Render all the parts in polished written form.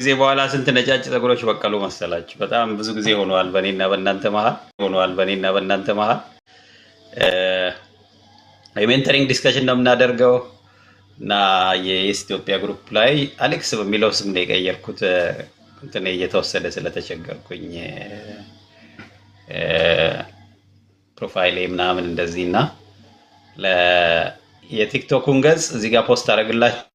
ጊዜ በኋላ ስንት ነጫጭ ፀጉሮች በቀሉ መሰላችሁ? በጣም ብዙ ጊዜ ሆኗል በእኔና በእናንተ መሀል የሜንተሪንግ ዲስከሽን ነው የምናደርገው እና የኢስት ኢትዮጵያ ግሩፕ ላይ አሌክስ በሚለው ስም ነው የቀየርኩት። እንትን እየተወሰደ ስለተቸገርኩኝ ፕሮፋይሌ ምናምን እንደዚህና የቲክቶኩን ገጽ እዚህ ጋር ፖስት አደረግላችሁ።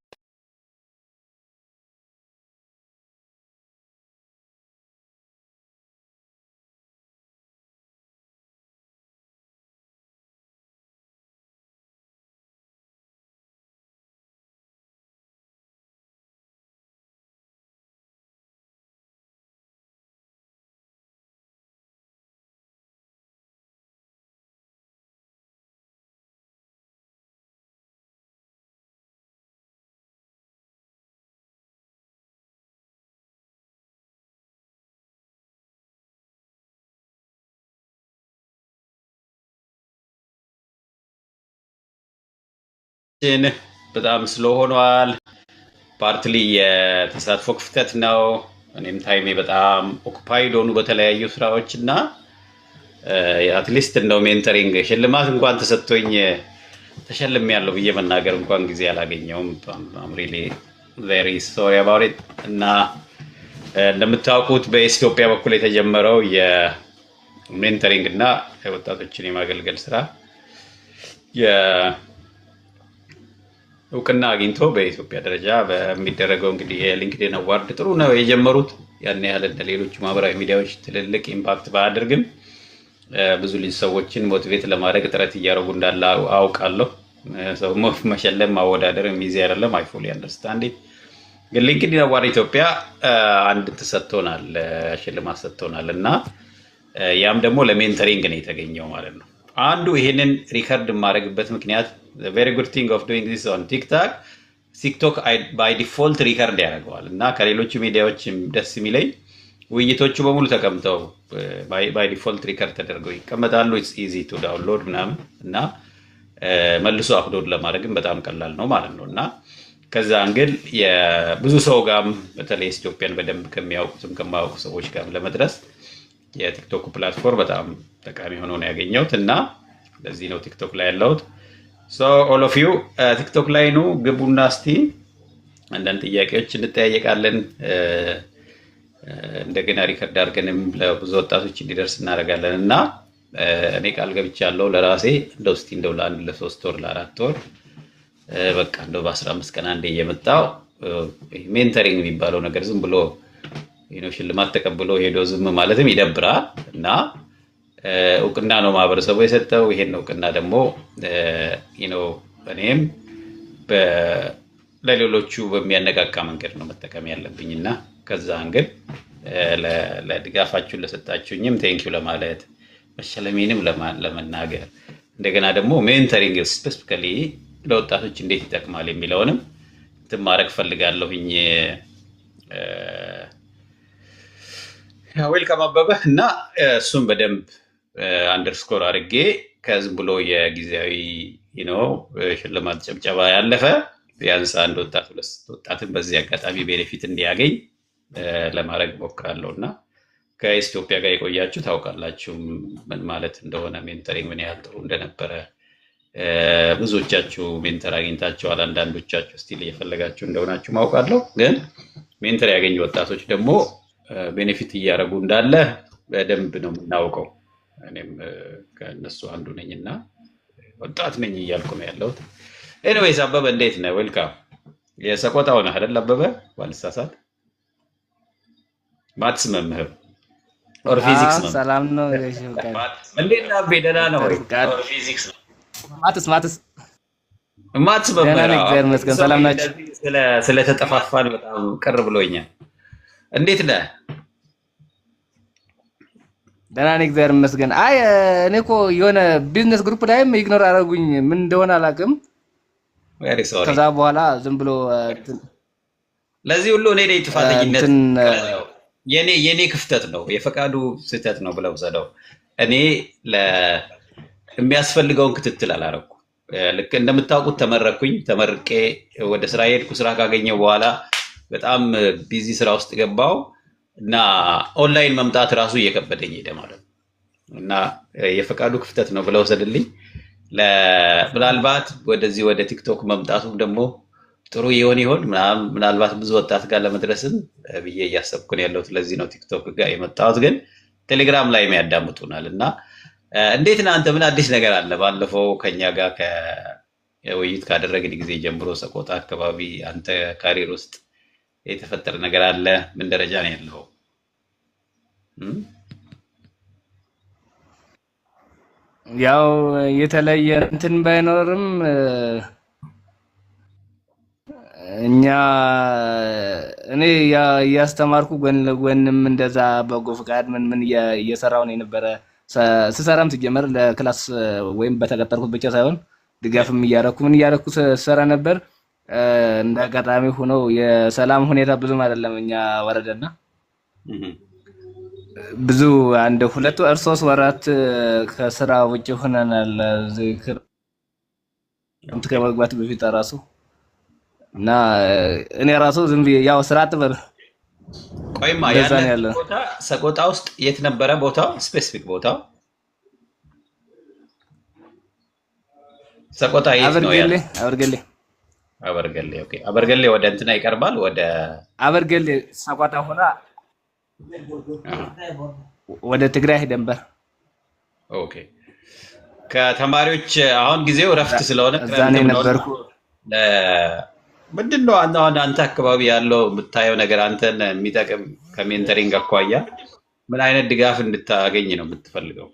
በጣም ስሎ ሆኗል። ፓርትሊ የተሳትፎ ክፍተት ነው። እኔም ታይሜ በጣም ኦኩፓይድ ሆኑ በተለያዩ ስራዎች እና አትሊስት እንደው ሜንተሪንግ ሽልማት እንኳን ተሰጥቶኝ ተሸልሜ ያለው ብዬ መናገር እንኳን ጊዜ አላገኘውም። I'm really very sorry about it። እና እንደምታውቁት በኢትዮጵያ በኩል የተጀመረው የሜንተሪንግ እና ወጣቶችን የማገልገል ስራ እውቅና አግኝቶ በኢትዮጵያ ደረጃ በሚደረገው እንግዲህ የሊንክድኢን አዋርድ ጥሩ ነው የጀመሩት። ያን ያህል እንደ ሌሎች ማህበራዊ ሚዲያዎች ትልልቅ ኢምፓክት ባያደርግም ብዙ ልጅ ሰዎችን ሞቲቬት ለማድረግ ጥረት እያደረጉ እንዳለ አውቃለሁ። ሰው መሸለም ማወዳደር የሚዜ አይደለም። አይ ፉሊ አንደርስታንድ ኢት። ግን ሊንክድኢን አዋርድ ኢትዮጵያ አንድ ተሰጥቶናል፣ ሽልማት ሰጥቶናል እና ያም ደግሞ ለሜንተሪንግ ነው የተገኘው ማለት ነው። አንዱ ይሄንን ሪከርድ የማድረግበት ምክንያት very good thing of doing this on ቲክቶክ by default ሪከርድ ያደርገዋል እና ከሌሎቹ ሚዲያዎች ደስ የሚለኝ ውይይቶቹ በሙሉ ተቀምጠው by default ሪከርድ ተደርገው ይቀመጣሉ። it's easy to download ምናምን እና መልሶ አፕሎድ ለማድረግም በጣም ቀላል ነው ማለት ነው። እና ከዛ አንግል የብዙ ሰው ጋርም በተለይ ኢትዮጵያን በደንብ ከሚያውቁትም ከማያውቁ ሰዎች ጋር ለመድረስ የቲክቶክ ፕላትፎርም በጣም ጠቃሚ ሆኖ ነው ያገኘሁት እና ለዚህ ነው ቲክቶክ ላይ ያለሁት። ሶ ኦል ኦፍ ዩ ቲክቶክ ላይ ነው ግቡና እስቲ አንዳንድ ጥያቄዎች እንጠያየቃለን። እንደገና ሪከርድ አድርገንም ለብዙ ወጣቶች እንዲደርስ እናደርጋለን እና እኔ ቃል ገብቻለሁ ለራሴ እንደው እስቲ እንደው ለአንድ ለሶስት ወር ለአራት ወር በቃ እንደው በ15 ቀን አንዴ እየመጣው ሜንተሪንግ የሚባለው ነገር ዝም ብሎ ሽልማት ተቀብሎ ሄዶ ዝም ማለትም ይደብራል እና እውቅና ነው ማህበረሰቡ የሰጠው። ይሄን እውቅና ደግሞ እኔም ለሌሎቹ በሚያነቃቃ መንገድ ነው መጠቀም ያለብኝና ከዛ አንግል ለድጋፋችሁን ለሰጣችሁኝም ቴንኪው ለማለት መሸለሜንም ለመናገር እንደገና ደግሞ ሜንተሪንግ ስፔሲፊካሊ ለወጣቶች እንዴት ይጠቅማል የሚለውንም እንትን ማድረግ ፈልጋለሁኝ። ዌልካም አበበ እና እሱም በደንብ አንደርስኮር አድርጌ ከዝም ብሎ የጊዜያዊ ሽልማት ጨብጨባ ያለፈ ቢያንስ አንድ ወጣት ሁለት ወጣትን በዚህ አጋጣሚ ቤኔፊት እንዲያገኝ ለማድረግ ሞክራለሁ እና ከኢትዮጵያ ጋር የቆያችሁ ታውቃላችሁ ምን ማለት እንደሆነ ሜንተሪንግ ምን ያህል ጥሩ እንደነበረ። ብዙዎቻችሁ ሜንተር አግኝታችኋል፣ አንዳንዶቻችሁ ስቲል እየፈለጋችሁ እንደሆናችሁ ማውቃለሁ። ግን ሜንተር ያገኙ ወጣቶች ደግሞ ቤኔፊት እያደረጉ እንዳለ በደንብ ነው የምናውቀው። እኔም ከእነሱ አንዱ ነኝና ወጣት ነኝ እያልኩ ነው ያለሁት። ኤኒዌይስ አበበ እንዴት ነህ? ዌልካም። የሰቆጣው ነህ አይደል አበበ? ባልሳሳት ማትስ መምህር ኦር ፊዚክስ ነው? ሰላም ነው። እንዴት ነህ አቤ? ደህና ነው ወይ? ኦር ፊዚክስ ነው? ማትስ መምህር። እግዚአብሔር ይመስገን። ሰላም ናችሁ? ስለተጠፋፋን በጣም ቅር ብሎኛል። እንዴት ነህ? ደህና ነኝ እግዚአብሔር ይመስገን። አይ እኔ እኮ የሆነ ቢዝነስ ግሩፕ ላይም ኢግኖር አደረጉኝ፣ ምን እንደሆነ አላውቅም። ቬሪ ሶሪ። ከዛ በኋላ ዝም ብሎ ለዚህ ሁሉ እኔ ነኝ ጥፋተኝነት፣ የኔ ክፍተት ነው፣ የፈቃዱ ስህተት ነው ብለው ወሰደው። እኔ የሚያስፈልገውን ክትትል አላረኩ። ልክ እንደምታውቁት ተመረኩኝ። ተመርቄ ወደ ስራ ሄድኩ። ስራ ካገኘው በኋላ በጣም ቢዚ ስራ ውስጥ ገባው እና ኦንላይን መምጣት ራሱ እየከበደኝ ሄደ ማለት ነው። እና የፈቃዱ ክፍተት ነው ብለው ወሰድልኝ። ምናልባት ወደዚህ ወደ ቲክቶክ መምጣቱም ደግሞ ጥሩ ይሆን ምናልባት ብዙ ወጣት ጋር ለመድረስም ብዬ እያሰብኩ ነው ያለሁት። ለዚህ ነው ቲክቶክ ጋር የመጣሁት። ግን ቴሌግራም ላይ ያዳምጡናል እና እንዴት ነው አንተ ምን አዲስ ነገር አለ? ባለፈው ከኛ ጋር ውይይት ካደረግን ጊዜ ጀምሮ ሰቆጣ አካባቢ አንተ ካሪር ውስጥ የተፈጠረ ነገር አለ? ምን ደረጃ ነው ያለው? ያው የተለየ እንትን ባይኖርም እኔ እያስተማርኩ ጎን ለጎንም እንደዛ በጎ ፍቃድ ምን እየሰራሁ ነው የነበረ። ስሰራም ሲጀመር ለክላስ ወይም በተቀጠርኩት ብቻ ሳይሆን ድጋፍም እያደረኩ ስሰራ ነበር። እንደ አጋጣሚ ሆኖ የሰላም ሁኔታ ብዙም አይደለም እኛ ወረደና ብዙ አንድ 2 ወር 3 ወራት ከስራ ውጭ ሆነናል። ዝክር ከመግባት በፊት ራሱ እና እኔ ራሱ ዝም ብዬ ያው ስራ አጥበር ቆይማ ያለ ሰቆጣ ውስጥ የት ነበረ ቦታው? ስፔሲፊክ ቦታው ሰቆጣ የት ነው ያለው? አበርገሌ። ኦኬ፣ አበርገሌ ወደ እንትና ይቀርባል። ወደ አበርገሌ ሰቆጣ ሆና ወደ ትግራይ ደንበር። ኦኬ። ከተማሪዎች አሁን ጊዜው እረፍት ስለሆነ እዛኔ ነበርኩ። ምንድነው አንተ አካባቢ ያለው የምታየው ነገር አንተን የሚጠቅም ከሜንተሪንግ አኳያ ምን አይነት ድጋፍ እንድታገኝ ነው የምትፈልገው?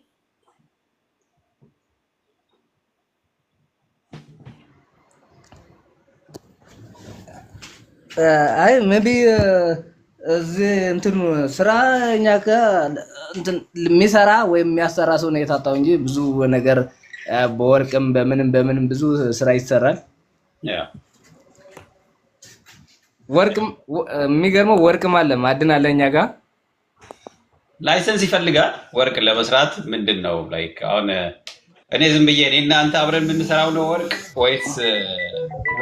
አይ ሜቢ እዚህ እንትን ስራ እኛ እንትን የሚሰራ ወይም የሚያሰራ ሰው ነው የታጣው እንጂ ብዙ ነገር በወርቅም በምንም ብዙ ስራ ይሰራል። ወርቅም የሚገርመው ወርቅም አለ ማዕድን አለ እኛ ጋር። ላይሰንስ ይፈልጋል ወርቅ ለመስራት። ምንድነው ላይክ አሁን እኔ ዝም ብዬ እኔ እና አንተ አብረን የምንሰራው ነው ወርቅ ወይስ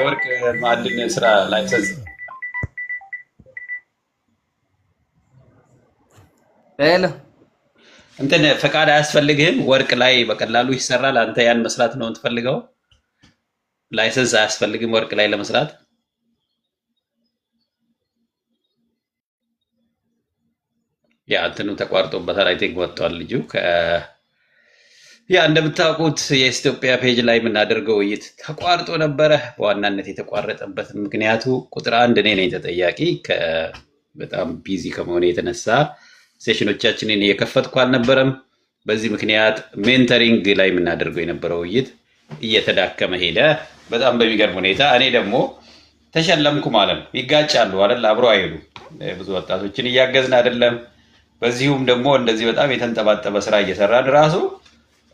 ወርቅ ማዕድን ስራ ላይሰንስ? እንትን ፈቃድ አያስፈልግህም? ወርቅ ላይ በቀላሉ ይሰራል። አንተ ያን መስራት ነው የምትፈልገው? ላይሰንስ አያስፈልግም ወርቅ ላይ ለመስራት? ያ እንትኑ ተቋርጦበታል። አይ ቲንክ ወጥቷል ልጁ። ያ እንደምታውቁት የኢትዮጵያ ፔጅ ላይ የምናደርገው ውይይት ተቋርጦ ነበረ። በዋናነት የተቋረጠበት ምክንያቱ ቁጥር 1 እኔ ነኝ ተጠያቂ። በጣም ቢዚ ከመሆነ የተነሳ ሴሽኖቻችንን እየከፈትኩ አልነበረም። በዚህ ምክንያት ሜንተሪንግ ላይ የምናደርገው የነበረው ውይይት እየተዳከመ ሄደ በጣም በሚገርም ሁኔታ። እኔ ደግሞ ተሸለምኩ ማለት ነው። ይጋጫሉ አይደል? አብሮ አይሄዱ። ብዙ ወጣቶችን እያገዝን አይደለም። በዚሁም ደግሞ እንደዚህ በጣም የተንጠባጠበ ስራ እየሰራን ራሱ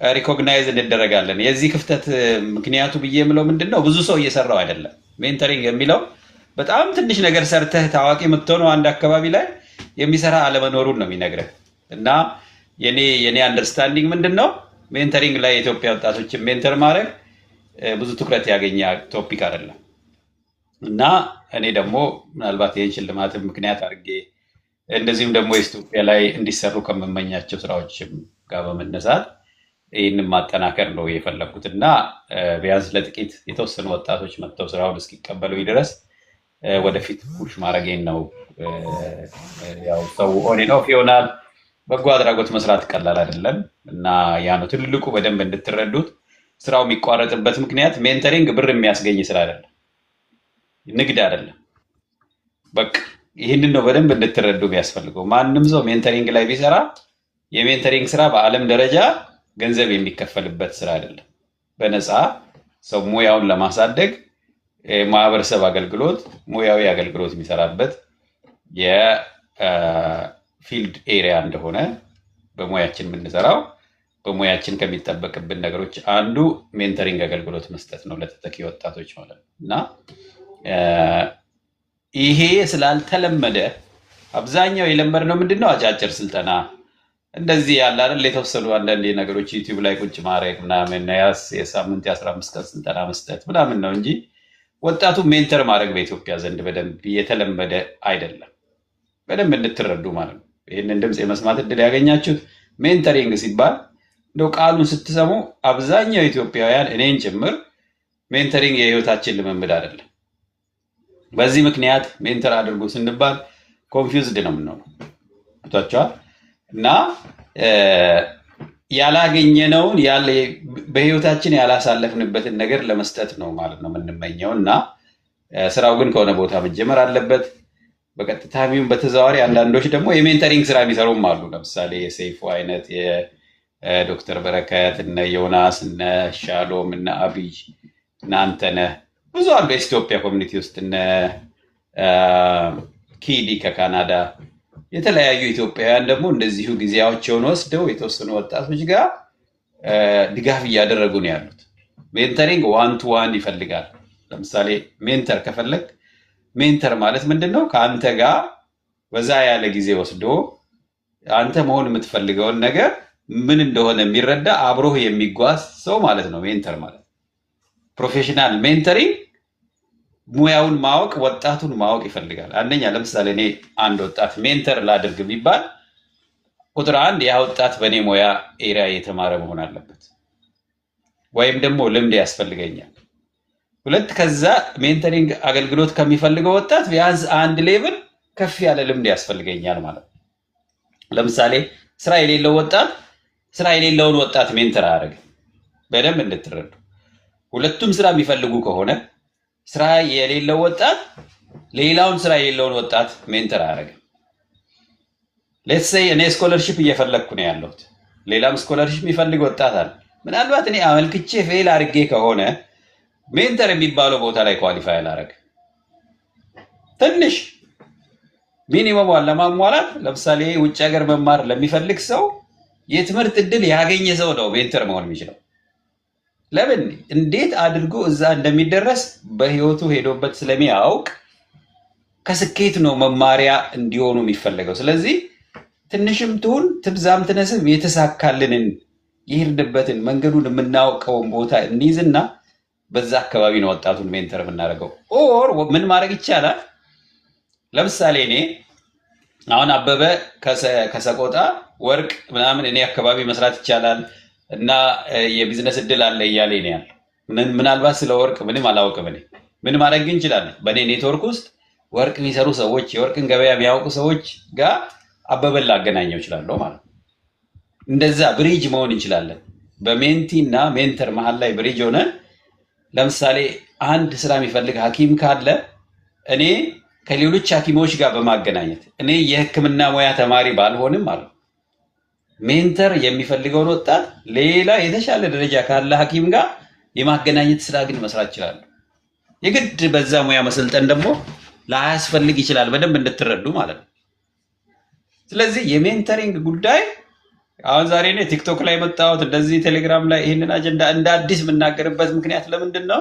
ሪኮግናይዝ እንደረጋለን። የዚህ ክፍተት ምክንያቱ ብዬ የምለው ምንድነው? ብዙ ሰው እየሰራው አይደለም። ሜንተሪንግ የሚለው በጣም ትንሽ ነገር ሰርተህ ታዋቂ የምትሆነው አንድ አካባቢ ላይ የሚሰራ አለመኖሩን ነው የሚነግረን። እና የኔ አንደርስታንዲንግ ምንድነው? ሜንተሪንግ ላይ የኢትዮጵያ ወጣቶችን ሜንተር ማድረግ ብዙ ትኩረት ያገኘ ቶፒክ አይደለም። እና እኔ ደግሞ ምናልባት ይህን ሽልማትን ምክንያት አድርጌ እንደዚሁም ደግሞ ኢትዮጵያ ላይ እንዲሰሩ ከምመኛቸው ስራዎችም ጋር በመነሳት ይህንን ማጠናከር ነው የፈለኩት። እና ቢያንስ ለጥቂት የተወሰኑ ወጣቶች መጥተው ስራውን እስኪቀበሉ ድረስ ወደፊት ፑሽ ማድረጌን ነው። ያው ሰው ኦን ኤንድ ኦፍ ይሆናል። በጎ አድራጎት መስራት ቀላል አይደለም። እና ያ ነው ትልቁ በደንብ እንድትረዱት። ስራው የሚቋረጥበት ምክንያት ሜንተሪንግ ብር የሚያስገኝ ስራ አይደለም፣ ንግድ አይደለም። በቃ ይህንን ነው በደንብ እንድትረዱ የሚያስፈልገው። ማንም ሰው ሜንተሪንግ ላይ ቢሰራ የሜንተሪንግ ስራ በዓለም ደረጃ ገንዘብ የሚከፈልበት ስራ አይደለም። በነፃ ሰው ሙያውን ለማሳደግ ማህበረሰብ አገልግሎት፣ ሙያዊ አገልግሎት የሚሰራበት የፊልድ ኤሪያ እንደሆነ በሙያችን የምንሰራው በሙያችን ከሚጠበቅብን ነገሮች አንዱ ሜንተሪንግ አገልግሎት መስጠት ነው ለተተኪ ወጣቶች ማለት ነው። እና ይሄ ስላልተለመደ አብዛኛው የለመድነው ምንድነው? አጫጭር ስልጠና እንደዚህ ያለ አይደል? የተወሰኑ አንዳንድ ነገሮች ዩቲዩብ ላይ ቁጭ ማድረግ ምናምን የሳምንት የ15 ቀን ስልጠና መስጠት ምናምን ነው እንጂ ወጣቱ ሜንተር ማድረግ በኢትዮጵያ ዘንድ በደንብ የተለመደ አይደለም። በደንብ እንድትረዱ ማለት ነው። ይህንን ድምፅ የመስማት እድል ያገኛችሁት ሜንተሪንግ ሲባል እንደው ቃሉን ስትሰሙ አብዛኛው ኢትዮጵያውያን እኔን ጭምር ሜንተሪንግ የህይወታችን ልምምድ አይደለም። በዚህ ምክንያት ሜንተር አድርጉ ስንባል ኮንፊውዝድ ነው የምንሆነው እና ያላገኘነውን በህይወታችን ያላሳለፍንበትን ነገር ለመስጠት ነው ማለት ነው የምንመኘው እና ስራው ግን ከሆነ ቦታ መጀመር አለበት። በቀጥታም ይሁን በተዘዋዋሪ አንዳንዶች ደግሞ የሜንተሪንግ ስራ የሚሰሩም አሉ። ለምሳሌ የሰይፉ አይነት፣ የዶክተር በረከት፣ እነ ዮናስ፣ እነ ሻሎም፣ እነ አብይ፣ እነ አንተነህ ብዙ አሉ የኢትዮጵያ ኮሚኒቲ ውስጥ እነ ኪዲ ከካናዳ የተለያዩ ኢትዮጵያውያን ደግሞ እንደዚሁ ጊዜያቸውን ወስደው የተወሰኑ ወጣቶች ጋር ድጋፍ እያደረጉ ነው ያሉት። ሜንተሪንግ ዋን ቱ ዋን ይፈልጋል። ለምሳሌ ሜንተር ከፈለግ ሜንተር ማለት ምንድን ነው? ከአንተ ጋር በዛ ያለ ጊዜ ወስዶ አንተ መሆን የምትፈልገውን ነገር ምን እንደሆነ የሚረዳ አብሮህ የሚጓዝ ሰው ማለት ነው ሜንተር ማለት። ፕሮፌሽናል ሜንተሪንግ ሙያውን ማወቅ ወጣቱን ማወቅ ይፈልጋል። አንደኛ ለምሳሌ እኔ አንድ ወጣት ሜንተር ላድርግ ቢባል ቁጥር አንድ ያ ወጣት በእኔ ሙያ ኤሪያ የተማረ መሆን አለበት፣ ወይም ደግሞ ልምድ ያስፈልገኛል። ሁለት ከዛ ሜንተሪንግ አገልግሎት ከሚፈልገው ወጣት ቢያንስ አንድ ሌቭል ከፍ ያለ ልምድ ያስፈልገኛል ማለት ነው። ለምሳሌ ስራ የሌለውን ወጣት ሜንተር አያደርግም። በደንብ እንድትረዱ። ሁለቱም ስራ የሚፈልጉ ከሆነ ስራ የሌለው ወጣት ሌላውን ስራ የሌለውን ወጣት ሜንተር አያደርግም። ሌትስ ሴይ እኔ ስኮለርሺፕ እየፈለግኩ ነው ያለሁት፣ ሌላም ስኮለርሺፕ የሚፈልግ ወጣት አለ። ምናልባት እኔ አመልክቼ ፌል አድርጌ ከሆነ ሜንተር የሚባለው ቦታ ላይ ኳሊፋይ አላደርግም። ትንሽ ሚኒመሟን ለማሟላት ለምሳሌ ውጭ ሀገር መማር ለሚፈልግ ሰው የትምህርት እድል ያገኘ ሰው ነው ሜንተር መሆን የሚችለው። ለምን? እንዴት አድርጎ እዛ እንደሚደረስ በህይወቱ ሄዶበት ስለሚያውቅ ከስኬት ነው መማሪያ እንዲሆኑ የሚፈለገው። ስለዚህ ትንሽም ትሁን ትብዛም ትነስም የተሳካልንን የሄድንበትን መንገዱን የምናውቀውን ቦታ እንይዝና በዛ አካባቢ ነው ወጣቱን ሜንተር የምናደርገው። ኦር ምን ማድረግ ይቻላል? ለምሳሌ እኔ አሁን አበበ ከሰቆጣ ወርቅ ምናምን እኔ አካባቢ መስራት ይቻላል እና የቢዝነስ እድል አለ እያለ ነው ያለው። ምናልባት ስለ ወርቅ ምንም አላውቅም። እኔ ምን ማድረግ ግን እንችላለን? በእኔ ኔትወርክ ውስጥ ወርቅ የሚሰሩ ሰዎች፣ የወርቅን ገበያ የሚያውቁ ሰዎች ጋር አበበን ላገናኘው እችላለሁ ማለት ነው። እንደዛ ብሪጅ መሆን እንችላለን። በሜንቲ እና ሜንተር መሀል ላይ ብሪጅ ሆነ። ለምሳሌ አንድ ስራ የሚፈልግ ሐኪም ካለ እኔ ከሌሎች ሐኪሞች ጋር በማገናኘት እኔ የሕክምና ሙያ ተማሪ ባልሆንም ማለት ሜንተር የሚፈልገውን ወጣት ሌላ የተሻለ ደረጃ ካለ ሐኪም ጋር የማገናኘት ስራ ግን መስራት ይችላሉ። የግድ በዛ ሙያ መሰልጠን ደግሞ ላያስፈልግ ይችላል። በደንብ እንድትረዱ ማለት ነው። ስለዚህ የሜንተሪንግ ጉዳይ አሁን ዛሬ እኔ ቲክቶክ ላይ መጣሁት፣ እንደዚህ ቴሌግራም ላይ ይህንን አጀንዳ እንደ አዲስ የምናገርበት ምክንያት ለምንድን ነው?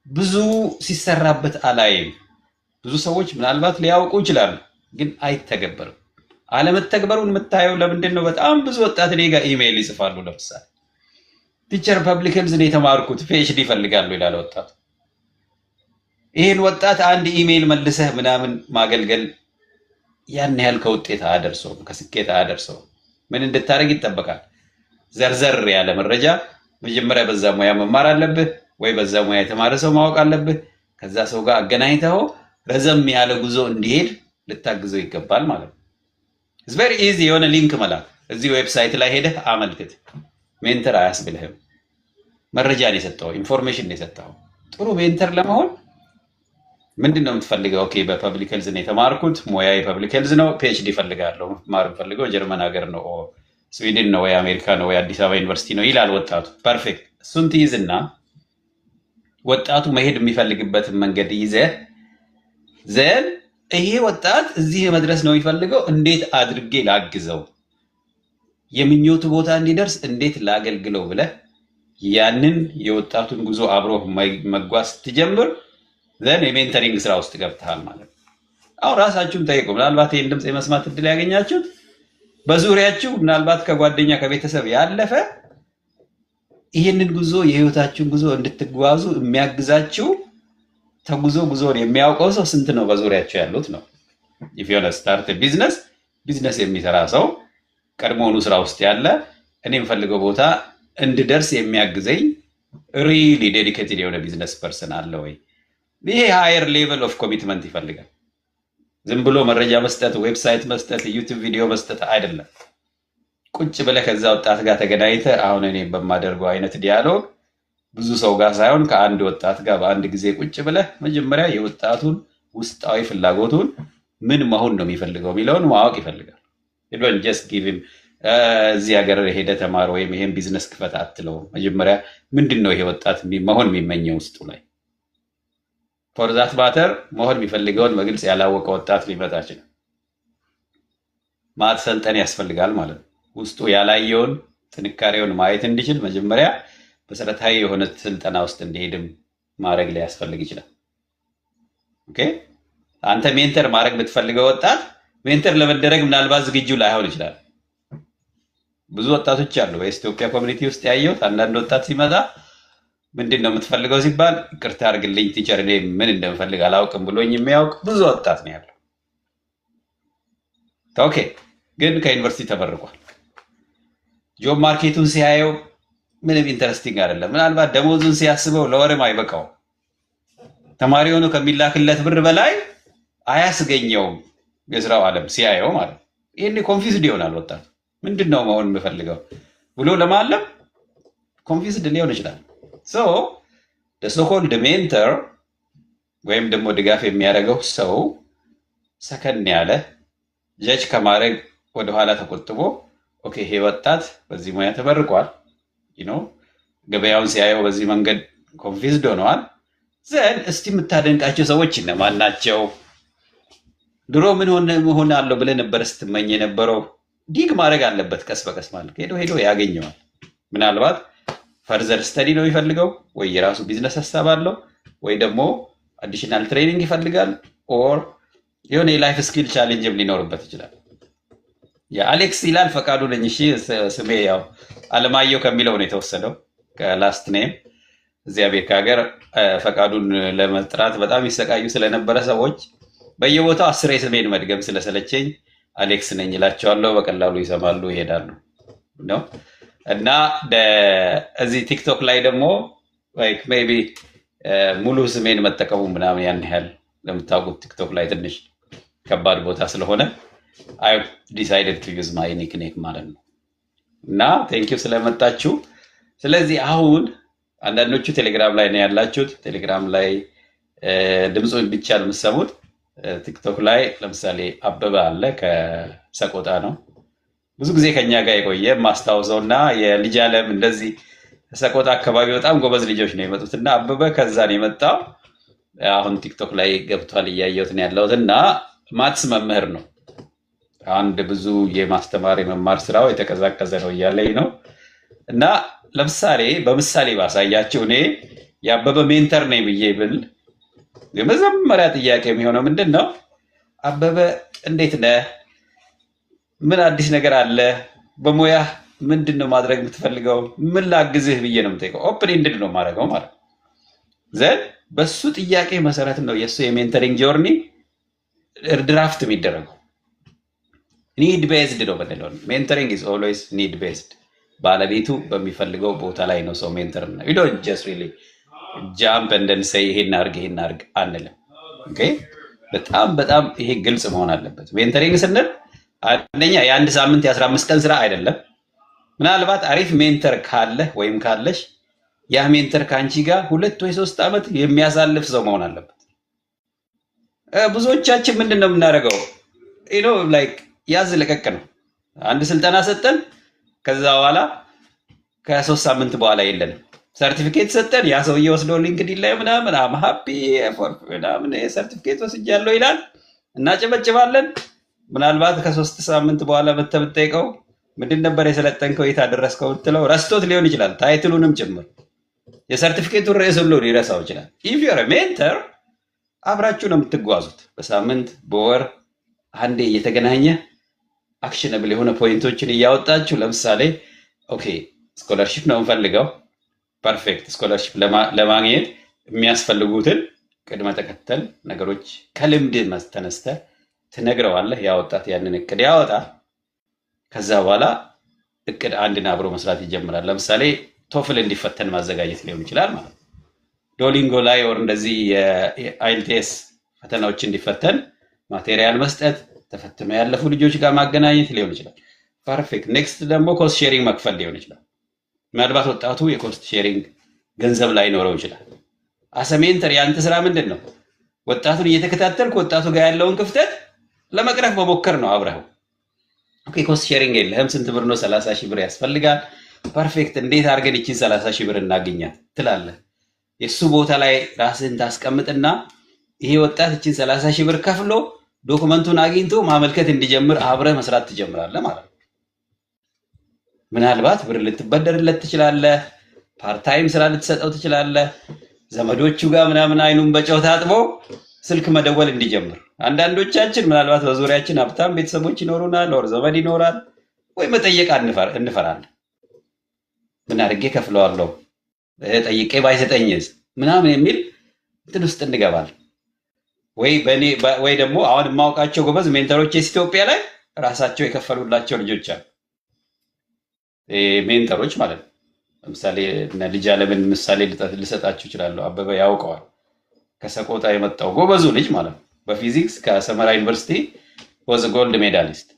ብዙ ሲሰራበት አላይም። ብዙ ሰዎች ምናልባት ሊያውቁ ይችላሉ፣ ግን አይተገበርም። አለመተግበሩን የምታየው ለምንድን ነው? በጣም ብዙ ወጣት እኔ ጋር ኢሜይል ይጽፋሉ። ለምሳሌ ቲቸር ፐብሊክ ሄልዝ ነው የተማርኩት ፒኤችዲ ይፈልጋሉ ይላል ወጣቱ። ይህን ወጣት አንድ ኢሜይል መልሰህ ምናምን ማገልገል ያን ያህል ከውጤት አያደርሰውም፣ ከስኬት አያደርሰውም። ምን እንድታደርግ ይጠበቃል? ዘርዘር ያለ መረጃ መጀመሪያ በዛ ሙያ መማር አለብህ፣ ወይ በዛ ሙያ የተማረ ሰው ማወቅ አለብህ። ከዛ ሰው ጋር አገናኝተው ረዘም ያለ ጉዞ እንዲሄድ ልታግዘው ይገባል ማለት ነው። ኢትስ ቬሪ ኢዚ። የሆነ ሊንክ መላክ፣ እዚህ ዌብሳይት ላይ ሄደህ አመልክት። ሜንተር አያስብልህም። መረጃ ነው የሰጠው፣ ኢንፎርሜሽን ነው የሰጠው። ጥሩ ሜንተር ለመሆን ምንድን ነው የምትፈልገው? ኦኬ በፐብሊክ ሄልዝ ነው የተማርኩት፣ ሙያ የፐብሊክ ሄልዝ ነው፣ ፒኤችዲ እፈልጋለሁ። ማር ፈልገው ጀርመን ሀገር ነው፣ ስዊድን ነው፣ ወይ አሜሪካ ነው፣ ወይ አዲስ አበባ ዩኒቨርሲቲ ነው ይላል ወጣቱ። ፐርፌክት። እሱን ትይዝና ወጣቱ መሄድ የሚፈልግበትን መንገድ ይዘህ ዘን ይሄ ወጣት እዚህ መድረስ ነው የሚፈልገው፣ እንዴት አድርጌ ላግዘው፣ የምኞቱ ቦታ እንዲደርስ እንዴት ላገልግለው ብለህ ያንን የወጣቱን ጉዞ አብሮ መጓዝ ትጀምር ዘን የሜንተሪንግ ስራ ውስጥ ገብተሃል ማለት ነው። አሁን ራሳችሁን ጠይቁ። ምናልባት ይህን ድምፅ የመስማት እድል ያገኛችሁት በዙሪያችሁ ምናልባት ከጓደኛ ከቤተሰብ ያለፈ ይህንን ጉዞ የህይወታችሁን ጉዞ እንድትጓዙ የሚያግዛችሁ ተጉዞ ጉዞን የሚያውቀው ሰው ስንት ነው በዙሪያቸው ያሉት ነው። ኢፍ ዩ ስታርት ቢዝነስ የሚሰራ ሰው ቀድሞውኑ ስራ ውስጥ ያለ እኔ የምፈልገው ቦታ እንድደርስ የሚያግዘኝ ሪሊ ዴዲኬትድ የሆነ ቢዝነስ ፐርሰን አለ ወይ? ይሄ ሃየር ሌቨል ኦፍ ኮሚትመንት ይፈልጋል። ዝም ብሎ መረጃ መስጠት፣ ዌብሳይት መስጠት፣ ዩቲዩብ ቪዲዮ መስጠት አይደለም። ቁጭ ብለህ ከዛ ወጣት ጋር ተገናኝተህ አሁን እኔ በማደርገው አይነት ዲያሎግ ብዙ ሰው ጋር ሳይሆን ከአንድ ወጣት ጋር በአንድ ጊዜ ቁጭ ብለህ መጀመሪያ የወጣቱን ውስጣዊ ፍላጎቱን ምን መሆን ነው የሚፈልገው የሚለውን ማወቅ ይፈልጋል። ዶን ጀስት ጊቭ ሂም እዚህ ሀገር ሄደ ተማር ወይም ይሄን ቢዝነስ ክፈት አትለውም። መጀመሪያ ምንድን ነው ይሄ ወጣት መሆን የሚመኘው ውስጡ ላይ ፎር ዛት ማተር መሆን የሚፈልገውን በግልጽ ያላወቀ ወጣት ሊመጣ ይችላል። ማሰልጠን ያስፈልጋል ማለት ነው። ውስጡ ያላየውን ጥንካሬውን ማየት እንዲችል መጀመሪያ መሰረታዊ የሆነ ስልጠና ውስጥ እንዲሄድም ማድረግ ሊያስፈልግ ይችላል። ኦኬ አንተ ሜንተር ማድረግ የምትፈልገው ወጣት ሜንተር ለመደረግ ምናልባት ዝግጁ ላይሆን ይችላል። ብዙ ወጣቶች አሉ በኢትዮጵያ ኮሚኒቲ ውስጥ ያየሁት። አንዳንድ ወጣት ሲመጣ ምንድን ነው የምትፈልገው ሲባል ይቅርታ አድርግልኝ ቲቸር እኔ ምን እንደምፈልግ አላውቅም ብሎኝ የሚያውቅ ብዙ ወጣት ነው ያለው። ኦኬ ግን ከዩኒቨርሲቲ ተመርቋል። ጆብ ማርኬቱን ሲያየው ምንም ኢንተረስቲንግ አይደለም። ምናልባት ደሞዙን ሲያስበው ለወርም አይበቃውም። ተማሪ ሆኖ ከሚላክለት ብር በላይ አያስገኘውም የስራው ዓለም ሲያየው ማለት ነው። ይሄኔ ኮንፊውዝድ ይሆናል ወጣት። ምንድን ነው መሆን የምፈልገው ብሎ ለማለም ኮንፊውዝድ ሊሆን ይችላል። ሶ ሶኮልድ ሜንተር ወይም ደግሞ ድጋፍ የሚያደርገው ሰው ሰከን ያለ ጀጅ ከማድረግ ወደኋላ ተቆጥቦ ኦኬ ይሄ ወጣት በዚህ ሙያ ተመርቋል፣ ገበያውን ሲያየው በዚህ መንገድ ኮንፊውዝድ ሆነዋል። ዘን እስቲ የምታደንቃቸው ሰዎች እነማን ናቸው? ድሮ ምን ሆነ አለው ብለህ ነበር ስትመኝ የነበረው? ዲግ ማድረግ አለበት ቀስ በቀስ ማለት ሄዶ ያገኘዋል። ምናልባት ፈርዘር ስተዲ ነው የሚፈልገው ወይ የራሱ ቢዝነስ ሀሳብ አለው ወይ ደግሞ አዲሽናል ትሬኒንግ ይፈልጋል ኦር የሆነ የላይፍ ስኪል ቻሌንጅም ሊኖርበት ይችላል። የአሌክስ ይላል ፈቃዱ ነኝ። እሺ ስሜ ያው አለማየሁ ከሚለው ነው የተወሰደው ከላስት ኔም። እዚህ አሜሪካ ሀገር ፈቃዱን ለመጥራት በጣም ይሰቃዩ ስለነበረ ሰዎች በየቦታው 10 ስሜን መድገም ስለሰለቸኝ አሌክስ ነኝ እላቸዋለሁ። በቀላሉ ይሰማሉ ይሄዳሉ ነው። እና እዚህ ቲክቶክ ላይ ደግሞ ላይክ ሜቢ ሙሉ ስሜን መጠቀሙ ምናምን ያን ያህል ለምታውቁት ቲክቶክ ላይ ትንሽ ከባድ ቦታ ስለሆነ I decided to use my nickname ማለት ነው። እና ቴንክ ዩ ስለመጣችሁ። ስለዚህ አሁን አንዳንዶቹ ቴሌግራም ላይ ነው ያላችሁት። ቴሌግራም ላይ ድምፁን ብቻ ነው የምትሰሙት። ቲክቶክ ላይ ለምሳሌ አበበ አለ ከሰቆጣ ነው። ብዙ ጊዜ ከኛ ጋር የቆየ ማስታወሰው እና የልጅ አለም እንደዚህ ሰቆጣ አካባቢ በጣም ጎበዝ ልጆች ነው የመጡት እና አበበ ከዛ ነው የመጣው። አሁን ቲክቶክ ላይ ገብቷል እያየሁት ነው ያለሁት እና ማትስ መምህር ነው። አንድ ብዙ የማስተማር የመማር ስራው የተቀዛቀዘ ነው እያለኝ ነው። እና ለምሳሌ በምሳሌ ባሳያችሁ እኔ የአበበ ሜንተር ነኝ ብዬ ብል የመጀመሪያ ጥያቄ የሚሆነው ምንድን ነው? አበበ እንዴት ነህ? ምን አዲስ ነገር አለ? በሙያ ምንድን ነው ማድረግ የምትፈልገው? ምን ላግዝህ ብዬ ነው የምጠይቀው። ኦፕን ኤንድድ ነው ማድረገው ማለት ዘን በሱ ጥያቄ መሰረት ነው የእሱ የሜንተሪንግ ጆርኒ ድራፍት የሚደረገው። ኒድ ቤዝድ ነው ብንለው ሜንተሪንግ ኢዝ ኦልዌይስ ኒድ ቤዝድ። ባለቤቱ በሚፈልገው ቦታ ላይ ነው ሰው ሜንተር ነው። ዩ ዶንት ጀስት ሪሊ ጃምፕ እንደን ሰይ ይሄን አድርግ አንልም። ኦኬ በጣም ይሄ ግልጽ መሆን አለበት። ሜንተሪንግ ስንል አንደኛ የአንድ ሳምንት የ15 ቀን ስራ አይደለም። ምናልባት አሪፍ ሜንተር ካለ ወይም ካለሽ ያ ሜንተር ከአንቺ ጋር 2 ወይ 3 ዓመት የሚያሳልፍ ሰው መሆን አለበት። ብዙዎቻችን ምንድን ነው የምናደርገው? ላይክ ያዝ ለቀቅ ነው። አንድ ስልጠና ሰጠን፣ ከዛ በኋላ ከ3 ሳምንት በኋላ የለንም። ሰርቲፊኬት ሰጠን፣ ያ ሰውዬ ወስዶ ሊንክድኢን ላይ ምናምን አም ሃፒ ፎር ምናምን ሰርቲፊኬት ወስጃለሁ ይላል፣ እናጨበጭባለን። ምናልባት ከ3 ሳምንት በኋላ መተህ ብትጠይቀው ምንድን ነበር የሰለጠንከው የት አደረስከው ብትለው ረስቶት ሊሆን ይችላል፣ ታይትሉንም ጭምር የሰርቲፊኬቱን ርዕስ ሁሉ ሊረሳው ይችላል። ኢፍ ዩር ሜንተር አብራችሁ ነው የምትጓዙት። በሳምንት በወር አንዴ እየተገናኘ አክሽነብል የሆነ ፖይንቶችን እያወጣችሁ ለምሳሌ ኦኬ ስኮለርሺፕ ነው የምፈልገው፣ ፐርፌክት ስኮለርሺፕ ለማግኘት የሚያስፈልጉትን ቅድመ ተከተል ነገሮች ከልምድ ተነስተ ትነግረዋለህ። ያ ወጣት ያንን እቅድ ያወጣል። ከዛ በኋላ እቅድ አንድን አብሮ መስራት ይጀምራል። ለምሳሌ ቶፍል እንዲፈተን ማዘጋጀት ሊሆን ይችላል ማለት ነው። ዶሊንጎ ላይ ወር እንደዚህ የአይልቲኤስ ፈተናዎች እንዲፈተን ማቴሪያል መስጠት፣ ተፈትኖ ያለፉ ልጆች ጋር ማገናኘት ሊሆን ይችላል። ፐርፌክት። ኔክስት ደግሞ ኮስት ሼሪንግ መክፈል ሊሆን ይችላል። ምናልባት ወጣቱ የኮስት ሼሪንግ ገንዘብ ላይኖረው ይችላል። አሰሜንተር ያንተ ስራ ምንድን ነው? ወጣቱን እየተከታተልክ ወጣቱ ጋር ያለውን ክፍተት ለመቅረፍ መሞከር ነው አብረው። ኦኬ ኮስት ሼሪንግ የለህም፣ ስንት ብር ነው? 30 ሺህ ብር ያስፈልጋል። ፐርፌክት። እንዴት አድርገን ይቺን 30 ሺህ ብር እናገኛት ትላለህ። የሱ ቦታ ላይ ራስህን ታስቀምጥና ይሄ ወጣት ይቺን 30 ሺህ ብር ከፍሎ ዶክመንቱን አግኝቶ ማመልከት እንዲጀምር አብረህ መስራት ትጀምራለህ ማለት ነው። ምናልባት ብር ልትበደርለት ትችላለህ። ፓርታይም ስራ ልትሰጠው ትችላለህ። ዘመዶቹ ጋር ምናምን አይኑን በጨው ታጥቦ ስልክ መደወል እንዲጀምር። አንዳንዶቻችን ምናልባት በዙሪያችን ሀብታም ቤተሰቦች ይኖሩናል፣ ወር ዘመድ ይኖራል፣ ወይ መጠየቅ እንፈራለን። ምን አድርጌ ከፍለዋለሁ ጠይቄ ባይሰጠኝስ ምናምን የሚል እንትን ውስጥ እንገባለን። ወይ ደግሞ አሁን የማውቃቸው ጎበዝ ሜንተሮች ኢትዮጵያ ላይ ራሳቸው የከፈሉላቸው ልጆች አሉ። ሜንተሮች ማለት ነው። ለምሳሌ ልጅ አለምን ምሳሌ ልሰጣችሁ እችላለሁ። አበበ ያውቀዋል። ከሰቆጣ የመጣው ጎበዙ ልጅ ማለት ነው። በፊዚክስ ከሰመራ ዩኒቨርሲቲ ወዝ ጎልድ ሜዳሊስት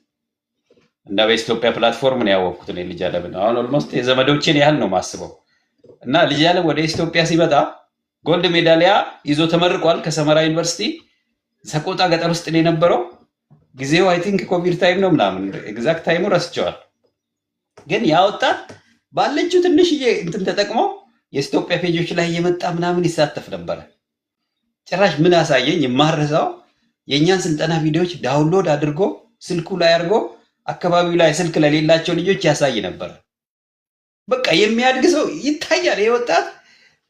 እና በኢትዮጵያ ፕላትፎርም ነው ያወቅኩት እኔ ልጅ አለምን። አሁን ኦልሞስት የዘመዶችን ያህል ነው ማስበው። እና ልጅ አለም ወደ ኢትዮጵያ ሲመጣ ጎልድ ሜዳሊያ ይዞ ተመርቋል ከሰመራ ዩኒቨርሲቲ። ሰቆጣ ገጠር ውስጥ ነው የነበረው። ጊዜው አይ ቲንክ ኮቪድ ታይም ነው ምናምን፣ ኤግዛክት ታይሙ ረስቸዋል። ግን ያ ወጣት ባለችው ትንሽዬ እንትን ተጠቅሞ የኢትዮጵያ ፔጆች ላይ እየመጣ ምናምን ይሳተፍ ነበረ። ጭራሽ ምን አሳየኝ የማረሳው የእኛን ስልጠና ቪዲዮዎች ዳውንሎድ አድርጎ ስልኩ ላይ አድርጎ አካባቢው ላይ ስልክ ለሌላቸው ልጆች ያሳይ ነበር። በቃ የሚያድግ ሰው ይታያል። ይሄ ወጣት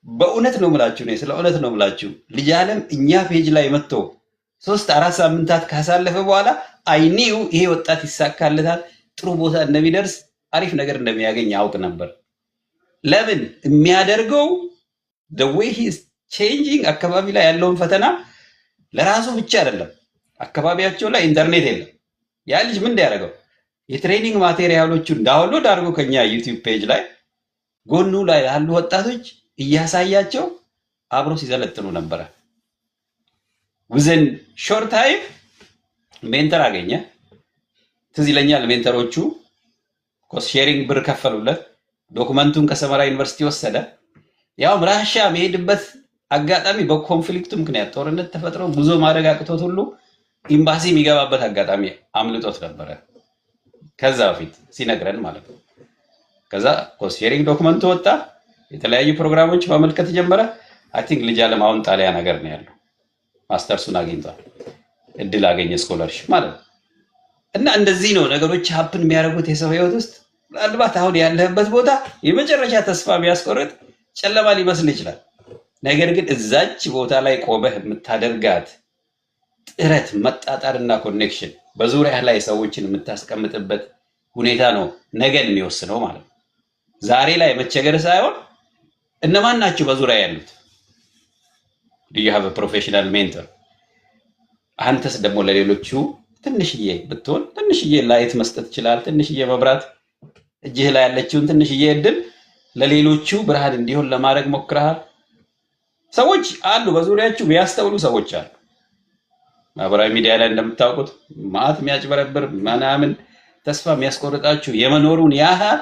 በእውነት ነው ምላችሁ፣ ነው ስለ እውነት ነው ምላችሁ። ልጅ አለም እኛ ፔጅ ላይ መጥቶ 3-4 ሳምንታት ካሳለፈ በኋላ አይኒው ይሄ ወጣት ይሳካለታል፣ ጥሩ ቦታ እንደሚደርስ፣ አሪፍ ነገር እንደሚያገኝ ያውቅ ነበር። ለምን የሚያደርገው the way he is changing አካባቢ ላይ ያለውን ፈተና ለራሱ ብቻ አይደለም። አካባቢያቸው ላይ ኢንተርኔት የለም። ያ ልጅ ምን ያደርገው የትሬኒንግ ማቴሪያሎቹን ዳውንሎድ አድርጎ ከኛ ዩቲዩብ ፔጅ ላይ ጎኑ ላይ ያሉ ወጣቶች እያሳያቸው አብሮ ሲዘለጥኑ ነበረ። within short time ሜንተር አገኘ። ትዝ ይለኛል ሜንተሮቹ ኮስት ሼሪንግ ብር ከፈሉለት። ዶክመንቱን ከሰመራ ዩኒቨርሲቲ ወሰደ። ያው ራሻ መሄድበት አጋጣሚ በኮንፍሊክቱ ምክንያት ጦርነት ተፈጥሮ ጉዞ ማድረግ አቅቶት ሁሉ ኤምባሲ የሚገባበት አጋጣሚ አምልጦት ነበረ። ከዛ በፊት ሲነግረን ማለት ነው። ከዛ ኮስት ሼሪንግ ዶክመንቱ ወጣ። የተለያዩ ፕሮግራሞች ማመልከት ጀመረ። አይ ቲንክ ልጅ አለም አሁን ጣሊያን ሀገር ነው ያለው። ማስተርሱን አግኝቷል። እድል አገኘ ስኮለርሺፕ ማለት ነው። እና እንደዚህ ነው ነገሮች ሀፕን የሚያደርጉት የሰው ህይወት ውስጥ። ምናልባት አሁን ያለህበት ቦታ የመጨረሻ ተስፋ የሚያስቆርጥ ጨለማ ሊመስል ይችላል። ነገር ግን እዛች ቦታ ላይ ቆመህ የምታደርጋት ጥረት፣ መጣጣርና ኮኔክሽን በዙሪያ ላይ ሰዎችን የምታስቀምጥበት ሁኔታ ነው ነገን የሚወስነው ማለት ነው። ዛሬ ላይ መቸገር ሳይሆን እነማን ናቸው በዙሪያ ያሉት? do you have a professional mentor? አንተስ ደግሞ ለሌሎቹ ትንሽዬ ብትሆን ትንሽዬ ላይት መስጠት ይችላል። ትንሽዬ መብራት እጅህ ላይ ያለችውን ትንሽዬ እድል ለሌሎቹ ብርሃን እንዲሆን ለማድረግ ሞክረሃል። ሰዎች አሉ በዙሪያችሁ የሚያስተውሉ ሰዎች አሉ። ማህበራዊ ሚዲያ ላይ እንደምታውቁት ማአት የሚያጭበረብር ምናምን ተስፋ የሚያስቆርጣችሁ የመኖሩን ያህል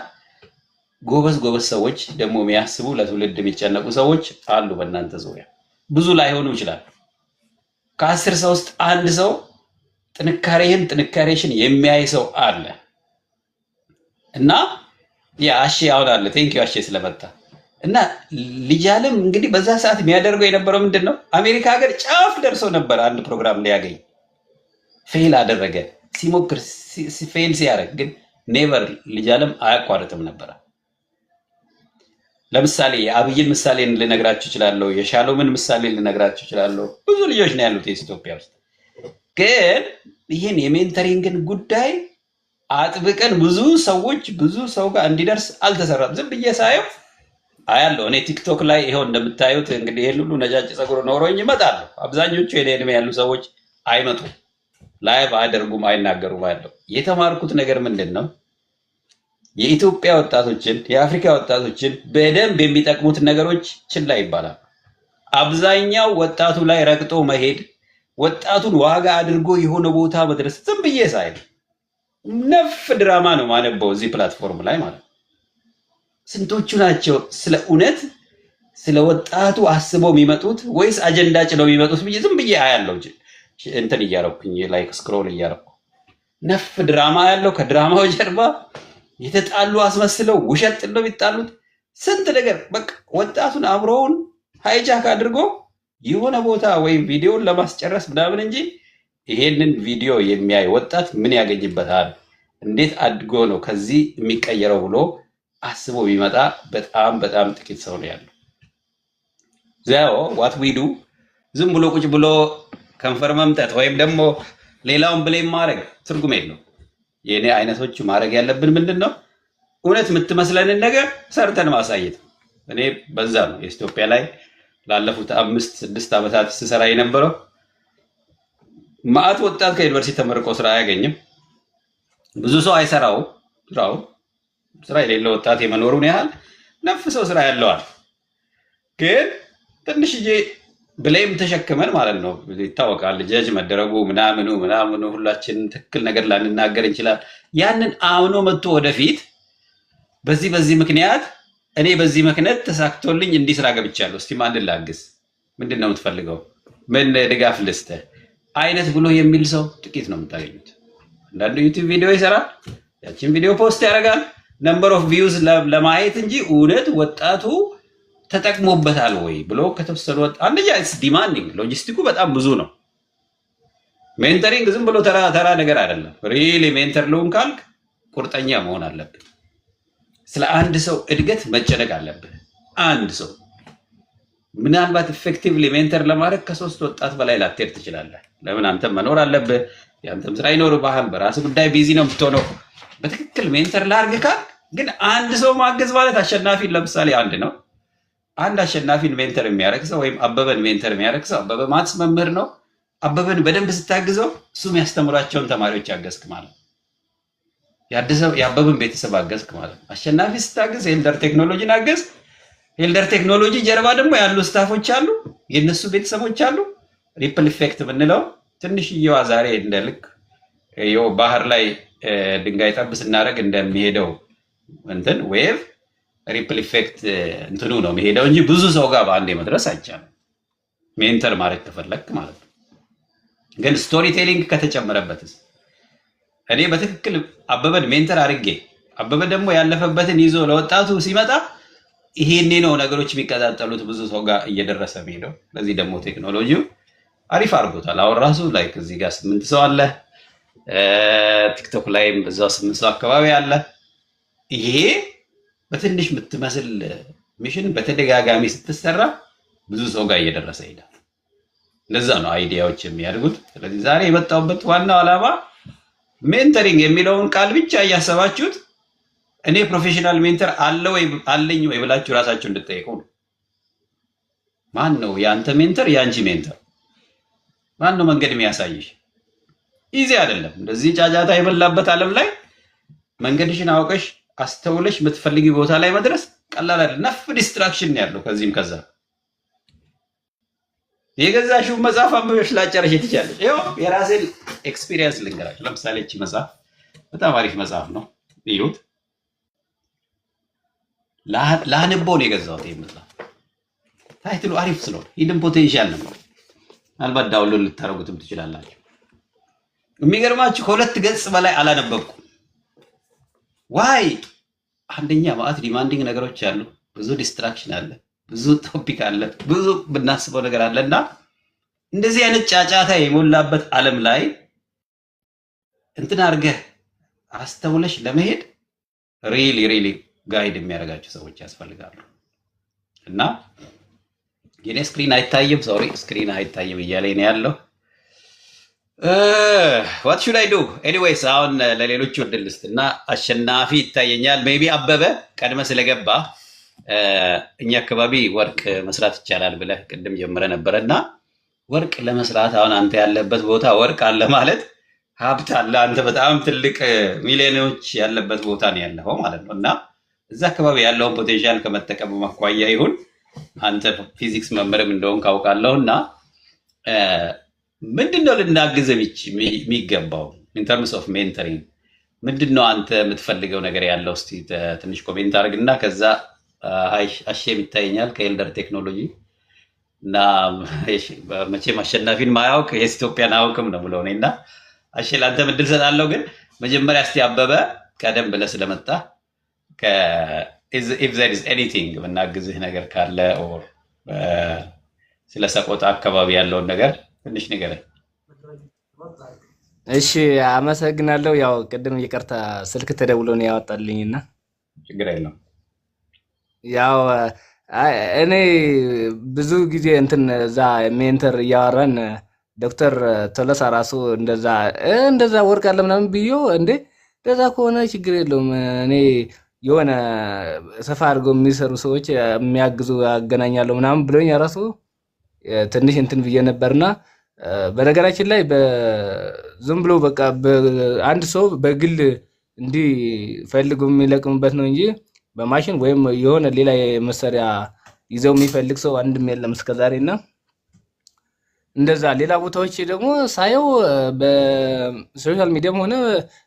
ጎበዝ ሰዎች ደግሞ የሚያስቡ ለትውልድ የሚጨነቁ ሰዎች አሉ በእናንተ ዙሪያ። ብዙ ላይሆኑ ይችላል። ከ10 ሰው ውስጥ አንድ ሰው ጥንካሬሽን የሚያይ ሰው አለ። እና ያ አሼ አሁን አለ። ቴንኪው አሼ ስለመጣ። እና ልጅ አለም እንግዲህ በዛ ሰዓት የሚያደርገው የነበረው ምንድነው? አሜሪካ ሀገር ጫፍ ደርሶ ነበር አንድ ፕሮግራም ሊያገኝ። ፌል አደረገ። ሲሞክር ፌል ሲያደርግ ግን ኔቨር ልጅ አለም አያቋርጥም ነበር። ለምሳሌ የአብይን ምሳሌ ልነግራችሁ እችላለሁ። የሻሎምን ምሳሌ ልነግራችሁ እችላለሁ። ብዙ ልጆች ነው ያሉት ኢትዮጵያ ውስጥ። ግን ይህን የሜንተሪንግን ጉዳይ አጥብቀን ብዙ ሰው ጋር እንዲደርስ አልተሰራም። ዝም ብዬ ሳየው አያለው እኔ ቲክቶክ ላይ ይሄው እንደምታዩት እንግዲህ ይሄን ሁሉ ነጫጭ ፀጉር ኖሮኝ ይመጣሉ። አብዛኞቹ የኔ እድሜ ያሉ ሰዎች አይመጡም፣ ላይቭ አያደርጉም፣ አይናገሩም። አያለው የተማርኩት ነገር ምንድን ነው? የኢትዮጵያ ወጣቶችን የአፍሪካ ወጣቶችን በደንብ የሚጠቅሙት ነገሮች ችላ ይባላል። አብዛኛው ወጣቱ ላይ ረግጦ መሄድ፣ ወጣቱን ዋጋ አድርጎ የሆነ ቦታ መድረስ ዝም ብዬ ሳይል ነፍ ድራማ ነው ማነበው እዚህ ፕላትፎርም ላይ ማለት ነው። ስንቶቹ ናቸው ስለ እውነት ስለ ወጣቱ አስበው የሚመጡት ወይስ አጀንዳ ጭነው የሚመጡት ብዬ ዝም ብዬ አያለው እንትን እያረኩኝ ላይክ ስክሮል እያረኩ ነፍ ድራማ ያለው ከድራማው ጀርባ የተጣሉ አስመስለው ውሸት ጥለው የሚጣሉት ስንት ነገር በቃ ወጣቱን አእምሮውን ሃይጃክ አድርጎ የሆነ ቦታ ወይም ቪዲዮን ለማስጨረስ ምናምን እንጂ ይሄንን ቪዲዮ የሚያይ ወጣት ምን ያገኝበታል? እንዴት አድጎ ነው ከዚህ የሚቀየረው ብሎ አስቦ ቢመጣ በጣም በጣም ጥቂት ሰው ነው ያለው። ዛው ዋት ዊ ዱ ዝም ብሎ ቁጭ ብሎ ከንፈር መምጠጥ ወይም ደግሞ ሌላውን ብሌም ማድረግ ትርጉም የለው። የኔ አይነቶቹ ማድረግ ያለብን ምንድነው? እውነት የምትመስለንን ነገር ሰርተን ማሳየት። እኔ በዛ ነው የኢትዮጵያ ላይ ላለፉት 5-6 ዓመታት ስሰራ የነበረው። ማአት ወጣት ከዩኒቨርሲቲ ተመርቆ ስራ አያገኝም። ብዙ ሰው አይሰራው ስራ የሌለው ወጣት የመኖሩን ያህል ነፍ ሰው ስራ ያለዋል። ግን ትንሽዬ ብሌም ተሸክመን ማለት ነው ይታወቃል። ጀጅ መደረጉ ምናምኑ ሁላችን ትክክል ነገር ላንናገር እንችላል። ያንን አምኖ መጥቶ ወደፊት በዚህ ምክንያት እኔ በዚህ ምክንያት ተሳክቶልኝ እንዲህ ስራ ገብቻለሁ፣ እስቲ ማንን ላግዝ፣ ምንድን ነው የምትፈልገው፣ ምን ድጋፍ ልስጥህ አይነት ብሎ የሚል ሰው ጥቂት ነው የምታገኙት። አንዳንዱ ዩቲዩብ ቪዲዮ ይሰራል፣ ያችን ቪዲዮ ፖስት ያደርጋል ነምበር ኦፍ ቪውዝ ለማየት እንጂ እውነት ወጣቱ ተጠቅሞበታል ወይ ብሎ ከተወሰኑ አንደኛ ዲማንዲንግ ሎጂስቲኩ በጣም ብዙ ነው። ሜንተሪንግ ዝም ብሎ ተራ ነገር አይደለም። ሪሊ ሜንተር ልሁን ካልክ ቁርጠኛ መሆን አለብህ። ስለ አንድ ሰው እድገት መጨነቅ አለብህ። አንድ ሰው ምናልባት ኢፌክቲቭሊ ሜንተር ለማድረግ ከ3 ወጣት በላይ ላትሄድ ትችላለህ። ለምን? አንተም መኖር አለብህ፣ ያንተም ስራ ይኖርብሃል፣ በራስ ጉዳይ ቢዚ ነው የምትሆነው። በትክክል ሜንተር ላድርግ ካልክ ግን አንድ ሰው ማገዝ ማለት አሸናፊን ለምሳሌ አንድ ነው። አንድ አሸናፊን ሜንተር የሚያደርግ ሰው ወይም አበበን ሜንተር የሚያደርግ ሰው፣ አበበ ማትስ መምህር ነው። አበበን በደንብ ስታግዘው እሱም ያስተምራቸውን ተማሪዎች ያገዝክ ማለት ነው። የአበበን ቤተሰብ አገዝክ ማለት ነው። አሸናፊ ስታግዝ ሄልደር ቴክኖሎጂን አገዝ። ሄልደር ቴክኖሎጂ ጀርባ ደግሞ ያሉ ስታፎች አሉ፣ የነሱ ቤተሰቦች አሉ። ሪፕል ኢፌክት የምንለው ትንሽዬዋ ዛሬ እንደ ልክ ባህር ላይ ድንጋይ ጠብ ስናደርግ እንደሚሄደው እንትን ዌቭ ሪፕል ኢፌክት እንትኑ ነው የሚሄደው እንጂ ብዙ ሰው ጋር በአንዴ መድረስ አይቻልም። ሜንተር ማድረግ ከፈለክ ማለት ነው። ግን ስቶሪ ቴሊንግ ከተጨመረበትስ እኔ በትክክል አበበን ሜንተር አድርጌ አበበ ደግሞ ያለፈበትን ይዞ ለወጣቱ ሲመጣ ይሄኔ ነው ነገሮች የሚቀጣጠሉት ብዙ ሰው ጋር እየደረሰ ሄደው። ለዚህ ደግሞ ቴክኖሎጂው አሪፍ አድርጎታል። አሁን ራሱ ላይክ እዚህ ጋር 8 ሰው አለ፣ ቲክቶክ ላይም በዛው 8 ሰው አካባቢ አለ። ይሄ በትንሽ የምትመስል ሚሽን በተደጋጋሚ ስትሰራ ብዙ ሰው ጋር እየደረሰ ይሄዳል። እንደዛ ነው አይዲያዎች የሚያድጉት። ስለዚህ ዛሬ የመጣሁበት ዋናው ዓላማ ሜንተሪንግ የሚለውን ቃል ብቻ እያሰባችሁት እኔ ፕሮፌሽናል ሜንተር አለኝ ወይ ብላችሁ ራሳችሁ እንድትጠይቁ ነው። ማን ነው ያንተ ሜንተር? ያንቺ ሜንተር ማን ነው? መንገድ የሚያሳይሽ ኢዚ አይደለም። እንደዚህ ጫጫታ የበላበት ዓለም ላይ መንገድሽን አውቀሽ አስተውለሽ የምትፈልጊ ቦታ ላይ መድረስ ቀላል አይደለም። ነፍ ዲስትራክሽን ያለው ከዚህም ከዛ የገዛሽው መጽሐፍ አንብበሽ ላጨረሽ ትችያለሽ። ይኸው የራሴን ኤክስፒሪየንስ ልንገራችሁ። ለምሳሌ እቺ መጽሐፍ በጣም አሪፍ መጽሐፍ ነው፣ ይሁት ላንቦ ነው የገዛሁት። ይሄ መጽሐፍ ታይትሉ አሪፍ ስለሆነ ሂድን ፖቴንሻል ነው። ምናልባት ዳውንሎድ ልታረጉትም ትችላላችሁ። የሚገርማችሁ ከ2 ገጽ በላይ አላነበብኩም። ዋይ አንደኛ ማአት ዲማንዲንግ ነገሮች አሉ፣ ብዙ ዲስትራክሽን አለ፣ ብዙ ቶፒክ አለ፣ ብዙ ብናስበው ነገር አለና እንደዚህ አይነት ጫጫታ የሞላበት ዓለም ላይ እንትን አድርገህ አስተውለሽ ለመሄድ ሪሊ ጋይድ የሚያደርጋቸው ሰዎች ያስፈልጋሉ። እና የኔ ስክሪን አይታይም፣ ሶሪ ስክሪን አይታይም እያለኝ ነው ያለው። what should I do anyways አሁን ለሌሎቹ እድል ልስጥ እና አሸናፊ ይታየኛል። ሜቢ አበበ ቀድመ ስለገባ እኛ አካባቢ ወርቅ መስራት ይቻላል ብለህ ቅድም ጀምረ ነበረ እና ወርቅ ለመስራት አሁን አንተ ያለበት ቦታ ወርቅ አለ ማለት ሀብት አለ። አንተ በጣም ትልቅ ሚሊዮኖች ያለበት ቦታ ነው ያለው ማለት ነው። እና እዛ አካባቢ ያለውን ፖቴንሻል ከመጠቀም ማኳያ ይሁን አንተ ፊዚክስ መምህርም እንደሆን ካውቃለሁ እና ምንድን ነው ልናግዝ የሚገባው ኢንተርምስ ኦፍ ሜንተሪንግ ምንድን ነው አንተ የምትፈልገው ነገር ያለው? እስቲ ትንሽ ኮሜንት አድርግና ከዛ አሼም ይታየኛል ከኤልደር ቴክኖሎጂ እና መቼም አሸናፊን ማያውቅ የስ ኢትዮጵያን አያውቅም ነው ብለው እና አሼ ለአንተ ምድል ሰጣለሁ። ግን መጀመሪያ እስቲ አበበ ቀደም ብለህ ስለመጣ ኢፍ ዘር ኢዝ ኤኒቲንግ የምናግዝህ ነገር ካለ ኦር ስለ ሰቆጣ አካባቢ ያለውን ነገር ትንሽ ንገረኝ። እሺ አመሰግናለሁ። ያው ቅድም ይቅርታ ስልክ ተደውሎ ነው ያወጣልኝና ችግር የለም። ያው እኔ ብዙ ጊዜ እንትን እዛ ሜንተር እያወራን ዶክተር ቶሎሳ ራሱ እንደዛ ወርቅ አለ ምናምን ብዮ እንዴ እንደዛ ከሆነ ችግር የለውም እኔ የሆነ ሰፋ አድርገው የሚሰሩ ሰዎች የሚያግዙ ያገናኛለሁ ምናምን ብሎኝ ራሱ ትንሽ እንትን ብዬ ነበርና በነገራችን ላይ ዝም ብሎ በቃ አንድ ሰው በግል እንዲህ ፈልጎ የሚለቅምበት ነው እንጂ በማሽን ወይም የሆነ ሌላ መሳሪያ ይዘው የሚፈልግ ሰው አንድም የለም እስከዛሬና እንደዛ ሌላ ቦታዎች ደግሞ ሳየው በሶሻል ሚዲያም ሆነ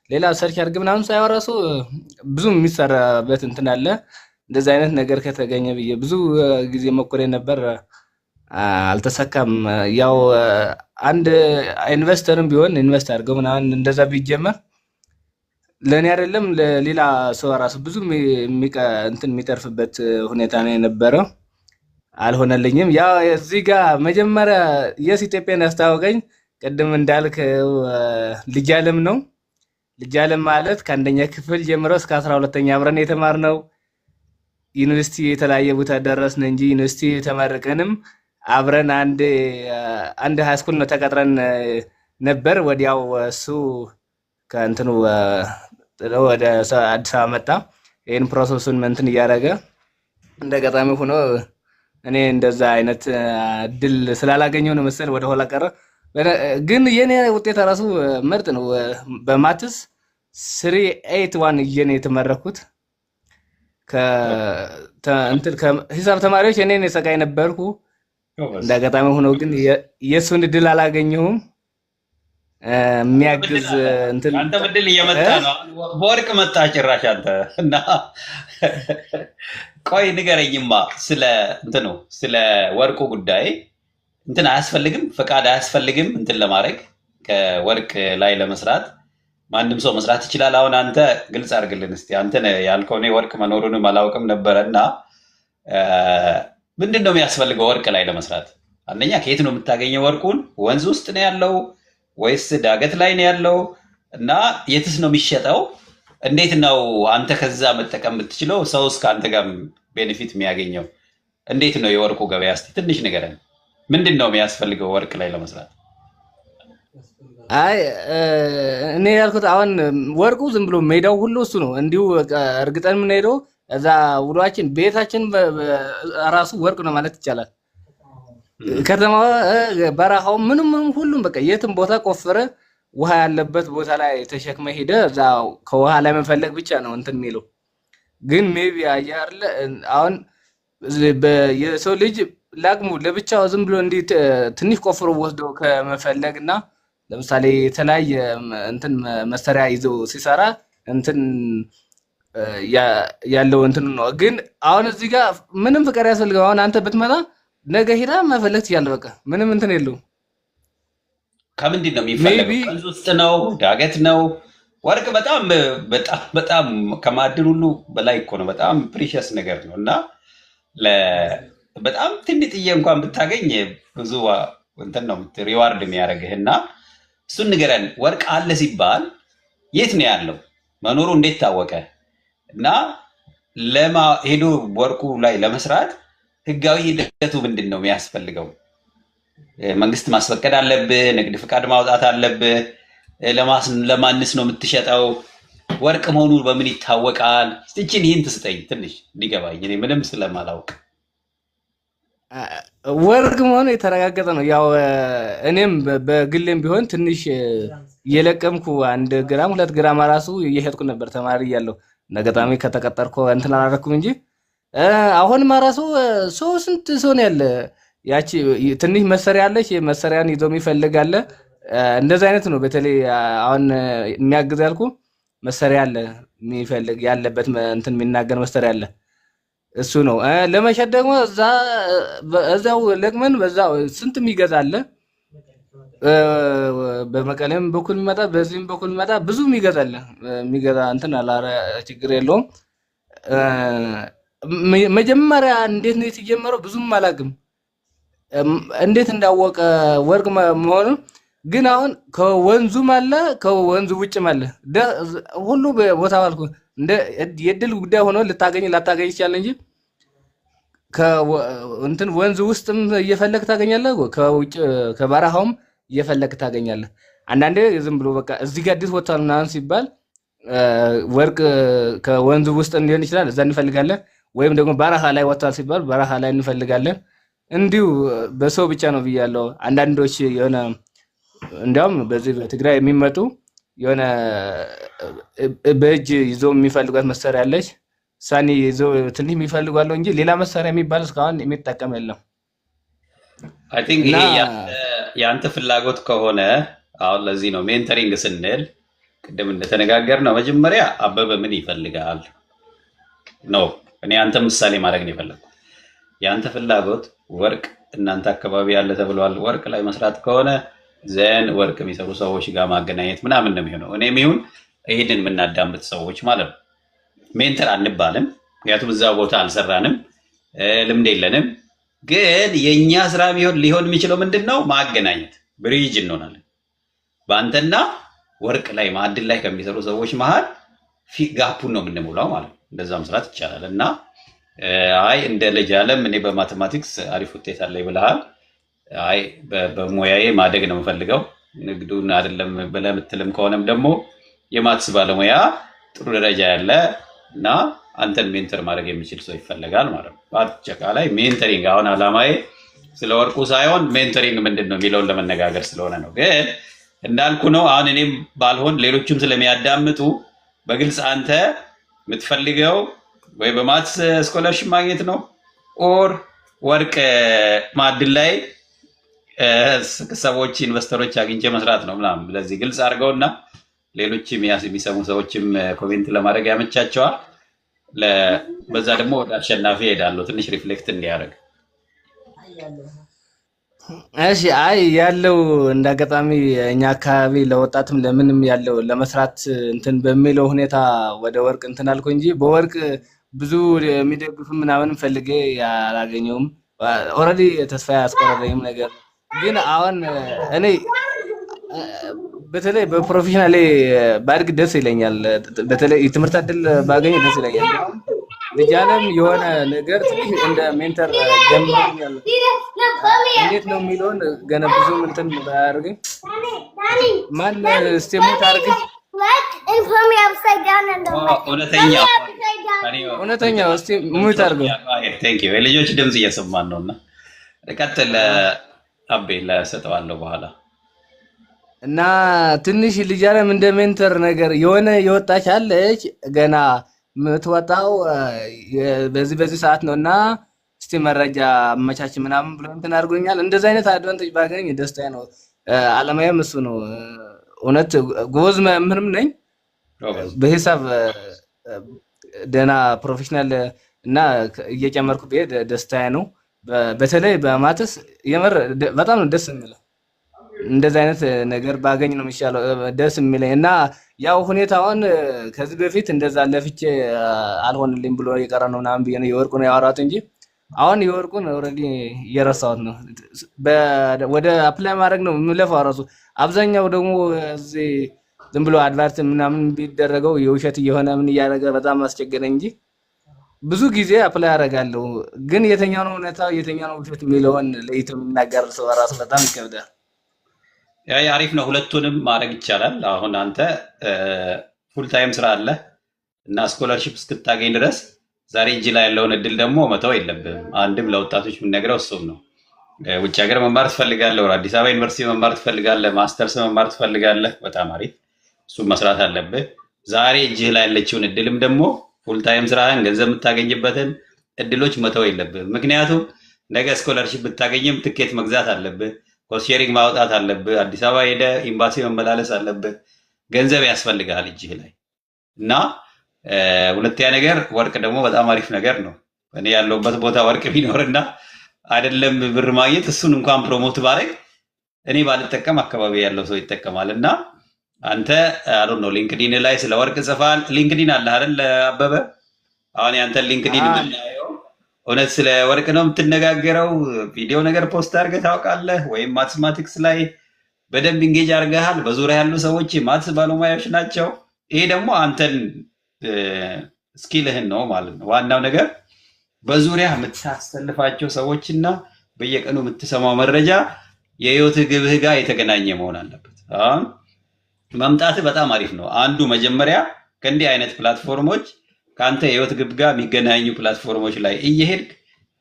ሌላ ሰርች አድርግ ምናምን ሳየው ራሱ ብዙ የሚሰራበት እንትን አለ። እንደዛ አይነት ነገር ከተገኘ ብዬ ብዙ ጊዜ ሞክሬ ነበር፣ አልተሳካም። ያው አንድ ኢንቨስተርም ቢሆን ኢንቨስት አድርገው ምናምን እንደዛ ቢጀመር ለእኔ አይደለም ለሌላ ሰው ራሱ ብዙ እንትን የሚተርፍበት ሁኔታ ነው የነበረው። አልሆነልኝም። ያው እዚህ ጋር መጀመሪያ የስ ኢትዮጵያን ያስታወቀኝ ቅድም እንዳልከው ልጅ አለም ነው። ልጅ አለም ማለት ከአንደኛ ክፍል ጀምሮ እስከ 12ኛ አብረን የተማርነው ዩኒቨርሲቲ የተለያየ ቦታ ደረስን እንጂ ዩኒቨርሲቲ ተመረቀንም አብረን አንድ ሃይስኩል ነው ተቀጥረን ነበር። ወዲያው እሱ ከእንትኑ ወደ አዲስ አበባ መጣ። ይሄን ፕሮሰሱን እንትን እያደረገ እንደገጣሚ ሆኖ እኔ እንደዛ አይነት ድል ስላላገኘው ነው መሰል ወደ ኋላ ቀረ። ግን የኔ ውጤት ራሱ ምርጥ ነው። በማትስ 381 እየኔ የተመረኩት ከሂሳብ ተማሪዎች እኔ ነኝ ሰቃይ ነበርኩ። እንደገጣሚ ሆኖ ግን የሱን ድል አላገኘሁም። የሚያግዝ እንትን አንተ ምድል እየመጣ ነው። በወርቅ መጣ ጭራሽ አንተ እና ቆይ ንገረኝማ ስለ እንትኑ ስለ ወርቁ ጉዳይ እንትን አያስፈልግም፣ ፈቃድ አያስፈልግም እንትን ለማድረግ ከወርቅ ላይ ለመስራት ማንም ሰው መስራት ይችላል። አሁን አንተ ግልጽ አድርግልን እስቲ። አንተ ያልከው እኔ ወርቅ መኖሩንም አላውቅም ነበረ እና ምንድን ነው የሚያስፈልገው ወርቅ ላይ ለመስራት? አንደኛ ከየት ነው የምታገኘው ወርቁን? ወንዝ ውስጥ ነው ያለው ወይስ ዳገት ላይ ነው ያለው? እና የትስ ነው የሚሸጠው? እንዴት ነው አንተ ከዛ መጠቀም የምትችለው? ሰው እስከ አንተ ጋር ቤኔፊት የሚያገኘው እንዴት ነው? የወርቁ ገበያ እስቲ ትንሽ ንገረን። ምንድን ነው የሚያስፈልገው ወርቅ ላይ ለመስራት? አይ እኔ ያልኩት አሁን ወርቁ ዝም ብሎ ሜዳው ሁሉ እሱ ነው። እንዲሁ እርግጠን የምንሄደው እዛ ውሏችን ቤታችን ራሱ ወርቅ ነው ማለት ይቻላል። ከተማ በረሃው ምንም ሁሉም በቃ የትም ቦታ ቆፍረ ውሃ ያለበት ቦታ ላይ ተሸክመ ሄደ እዛ ከውሃ ላይ መፈለግ ብቻ ነው እንትን የሚለው። ግን ሜቢ አያርለ አሁን የሰው ልጅ ላቅሙ ለብቻው ዝም ብሎ እንዲህ ትንሽ ቆፍሮ ወስዶ ከመፈለግና ለምሳሌ የተለያየ እንትን መሳሪያ ይዞ ሲሰራ እንትን ያለው እንትን ነው። ግን አሁን እዚህ ጋር ምንም ፍቃድ ያስፈልገው። አሁን አንተ ብትመጣ ነገ ሄዳ መፈለግ ትችላለህ። በቃ ምንም እንትን የለውም። ከምንድን ነው የሚፈለገው? ወንዝ ውስጥ ነው? ዳገት ነው? ወርቅ በጣም በጣም በጣም ከማዕድን ሁሉ በላይ እኮ ነው። በጣም ፕሪሸስ ነገር ነው እና በጣም ትንጥዬ እንኳን ብታገኝ ብዙ እንትን ነው ሪዋርድ የሚያደርግህ እና እሱን ንገረን። ወርቅ አለ ሲባል የት ነው ያለው? መኖሩ እንዴት ታወቀ? እና ሄዶ ወርቁ ላይ ለመስራት ህጋዊ ሂደቱ ምንድን ነው የሚያስፈልገው? መንግስት ማስፈቀድ አለብህ? ንግድ ፍቃድ ማውጣት አለብህ? ለማንስ ነው የምትሸጠው? ወርቅ መሆኑ በምን ይታወቃል? እስቲ እቺን ይህን ትስጠኝ ትንሽ እንዲገባኝ እኔ ምንም ስለማላውቅ። ወርቅ መሆኑ የተረጋገጠ ነው። ያው እኔም በግሌም ቢሆን ትንሽ እየለቀምኩ 1 ግራም 2 ግራም ራሱ እየሄድኩ ነበር ተማሪ እያለሁ። ነገጣሚ ከተቀጠርኩ እንትን አላደረኩም እንጂ አሁንማ ራሱ ሰው ስንት ሰው ነው ያለ። ያቺ ትንሽ መሰሪያ አለች፣ መሰሪያን ይዞ የሚፈልግ አለ። እንደዛ አይነት ነው። በተለይ አሁን የሚያግዝ ያልኩ መሰሪያ አለ፣ የሚፈልግ ያለበት እንትን የሚናገር መሰሪያ አለ። እሱ ነው። ለመሸጥ ደግሞ እዛው ለቅመን በዛው ስንት የሚገዛ አለ። በመቀሌም በኩል የሚመጣ በዚህም በኩል የሚመጣ ብዙ የሚገዛለ የሚገዛ እንትን አላረ ችግር የለውም። መጀመሪያ እንዴት ነው የተጀመረው? ብዙም አላውቅም እንዴት እንዳወቀ ወርቅ መሆኑን። ግን አሁን ከወንዙም አለ ከወንዙ ውጭም አለ። ሁሉ ቦታ ባልኩ እንደ የድል ጉዳይ ሆኖ ላታገኝ ይችላል እንጂ እንትን ወንዙ ውስጥም እየፈለክ ታገኛለህ፣ ከውጭ ከበረሃውም እየፈለክ ታገኛለህ። አንዳንዴ ዝም ብሎ በቃ እዚህ ጋር አዲስ ወጥቷል ምናምን ሲባል ወርቅ ከወንዙ ውስጥ ሊሆን ይችላል፣ እዛ እንፈልጋለን። ወይም ደግሞ በረሃ ላይ ወጥቷል ሲባል በረሃ ላይ እንፈልጋለን። እንዲሁ በሰው ብቻ ነው ብያለሁ። አንዳንዶች የሆነ እንዲያውም በዚህ በትግራይ የሚመጡ የሆነ በእጅ ይዞ የሚፈልጓት መሳሪያ አለች። ሳኒ ይዞ ትንሽ የሚፈልጓለው እንጂ ሌላ መሳሪያ የሚባል እስካሁን የሚጠቀም የለም። አይ ቲንክ ይሄ የአንተ ፍላጎት ከሆነ አሁን ለዚህ ነው ሜንተሪንግ ስንል ቅድም እንደተነጋገር ነው መጀመሪያ አበበ ምን ይፈልጋል ነው። እኔ አንተ ምሳሌ ማድረግ ነው የፈለግኩት። የአንተ ፍላጎት ወርቅ እናንተ አካባቢ ያለ ተብሏል። ወርቅ ላይ መስራት ከሆነ ዘን ወርቅ የሚሰሩ ሰዎች ጋር ማገናኘት ምናምን ነው የሚሆነው። እኔም ይሁን ይሄንን የምናዳምጥ ሰዎች ማለት ነው ሜንተር አንባልም፣ ምክንያቱም እዛ ቦታ አልሰራንም፣ ልምድ የለንም። ግን የኛ ስራ ሊሆን የሚችለው ምንድን ነው? ማገናኘት፣ ብሪጅ እንሆናለን። በአንተና ወርቅ ላይ ማዕድን ላይ ከሚሰሩ ሰዎች መሀል ጋፑን ነው የምንሞላው ማለት ነው። እንደዛ መስራት ይቻላል። እና አይ እንደ ልጅ አለም እኔ በማቴማቲክስ አሪፍ ውጤት አለኝ ብለሃል። አይ በሙያዬ ማደግ ነው የምፈልገው ንግዱን አይደለም ብለህ የምትልም ከሆነም ደግሞ የማትስ ባለሙያ ጥሩ ደረጃ ያለ እና አንተን ሜንተር ማድረግ የሚችል ሰው ይፈልጋል ማለት ነው። በአጠቃላይ ሜንተሪንግ አሁን አላማዬ ስለ ወርቁ ሳይሆን ሜንተሪንግ ምንድን ነው የሚለውን ለመነጋገር ስለሆነ ነው። ግን እንዳልኩ ነው። አሁን እኔም ባልሆን ሌሎችም ስለሚያዳምጡ በግልጽ አንተ የምትፈልገው ወይ በማትስ ስኮለርሽፕ ማግኘት ነው ኦር ወርቅ ማዕድን ላይ ሰዎች ኢንቨስተሮች አግኝቼ መስራት ነው ምናምን። ለዚህ ግልጽ አድርገውና ሌሎችም የሚሰሙ ሰዎችም ኮሜንት ለማድረግ ያመቻቸዋል። በዛ ደግሞ ወደ አሸናፊ ሄዳለሁ ትንሽ ሪፍሌክት እንዲያደርግ። እሺ አይ ያለው እንዳጋጣሚ እኛ አካባቢ ለወጣትም ለምንም ያለው ለመስራት እንትን በሚለው ሁኔታ ወደ ወርቅ እንትን አልኩ እንጂ በወርቅ ብዙ የሚደግፉ ምናምን ፈልጌ አላገኘውም። ኦልሬዲ ተስፋ ያስቆረጠኝም ነገር ግን አሁን እኔ በተለይ በፕሮፌሽናል ባድግ ደስ ይለኛል። በተለይ የትምህርት እድል ባገኝ ደስ ይለኛል። ልጅ አለም የሆነ ነገር ትንሽ እንደ ሜንተር ጀምሮኛል። እንዴት ነው የሚለውን ገና ብዙ እንትን ባያደርገኝ ማን ስቴሙት አድርግ እውነተኛ እስቲ ሙት አድርገው። ቴንክ ዩ የልጆች ድምጽ እየሰማን ነውና ቀጥል። አቤ ለሰጠዋለሁ በኋላ እና ትንሽ ልጅ አለም እንደ ሜንተር ነገር የሆነ የወጣች አለች ገና የምትወጣው በዚህ ሰዓት ነውና እስቲ መረጃ አመቻች ምናምን ብሎ እንትን አድርጎኛል። እንደዚህ አይነት አድቫንቴጅ ባገኝ ደስታዬ ነው። አለማየም እሱ ነው። እውነት ጎበዝ ምንም ነኝ በሂሳብ ደና ፕሮፌሽናል እና እየጨመርኩ ብሄድ ደስታዬ ነው። በተለይ በማትስ የምር በጣም ነው ደስ የሚለው። እንደዚህ አይነት ነገር ባገኝ ነው የሚሻለው ደስ የሚለኝ። እና ያው ሁኔታውን ከዚህ በፊት እንደዛ ለፍቼ አልሆንልኝ ብሎ የቀረ ነው ምናምን ብዬ ነው የወርቁን ያወራሁት እንጂ አሁን የወርቁን ኦልሬዲ እየረሳሁት ነው። ወደ አፕላይ ማድረግ ነው የምለፋው ራሱ። አብዛኛው ደግሞ እዚህ ዝም ብሎ አድቫርት ምናምን ቢደረገው የውሸት እየሆነ ምን እያደረገ በጣም አስቸገረኝ እንጂ ብዙ ጊዜ አፕላይ አደርጋለሁ። ግን የትኛው ነው እውነታው የትኛው ነው ውሸት የሚለውን ለይቶ የሚናገር ሰው ራሱ በጣም ይከብዳል። አሪፍ ነው። ሁለቱንም ማድረግ ይቻላል። አሁን አንተ ፉል ታይም ስራ አለ እና ስኮላርሺፕ እስክታገኝ ድረስ ዛሬ እጅ ላይ ያለውን እድል ደግሞ መተው የለብህም። አንድም ለወጣቶች የምንነግረው እሱም ነው። ውጭ ሀገር መማር ትፈልጋለህ፣ ወደ አዲስ አበባ ዩኒቨርሲቲ መማር ትፈልጋለህ፣ ማስተርስ መማር ትፈልጋለህ፣ በጣም አሪፍ። እሱም መስራት አለብህ። ዛሬ እጅህ ላይ ያለችውን እድልም ደግሞ ፉል ታይም ስራህን ገንዘብ የምታገኝበትን እድሎች መተው የለብህም። ምክንያቱም ነገ ስኮላርሺፕ ብታገኝም ትኬት መግዛት አለብህ፣ ኮስት ሼሪንግ ማውጣት አለብህ፣ አዲስ አበባ ሄደህ ኤምባሲ መመላለስ አለብህ። ገንዘብ ያስፈልግሃል እጅህ ላይ እና ሁለተኛ ነገር ወርቅ ደግሞ በጣም አሪፍ ነገር ነው። እኔ ያለሁበት ቦታ ወርቅ ቢኖርና አይደለም ብር ማግኘት እሱን እንኳን ፕሮሞት ባረግ እኔ ባልጠቀም አካባቢ ያለው ሰው ይጠቀማል። እና አንተ አይ ዶንት ኖ ሊንክዲን ላይ ስለ ወርቅ ጽፋል። ሊንክዲን አለ አይደል አበበ? አሁን ያንተ ሊንክዲን የምናየው እውነት ስለ ወርቅ ነው የምትነጋገረው? ቪዲዮ ነገር ፖስት አድርገህ ታውቃለህ? ወይም ማትማቲክስ ላይ በደንብ ኢንጌጅ አድርገሃል? በዙሪያ ያሉ ሰዎች ማትስ ባለሙያዎች ናቸው። ይሄ ደግሞ አንተን ስኪልህን ነው ማለት ነው። ዋናው ነገር በዙሪያ የምታሰልፋቸው ሰዎችና በየቀኑ የምትሰማው መረጃ የህይወትህ ግብህ ጋር የተገናኘ መሆን አለበት። አሁን መምጣትህ በጣም አሪፍ ነው። አንዱ መጀመሪያ ከእንዲህ አይነት ፕላትፎርሞች ከአንተ የህይወት ግብ ጋር የሚገናኙ ፕላትፎርሞች ላይ እየሄድክ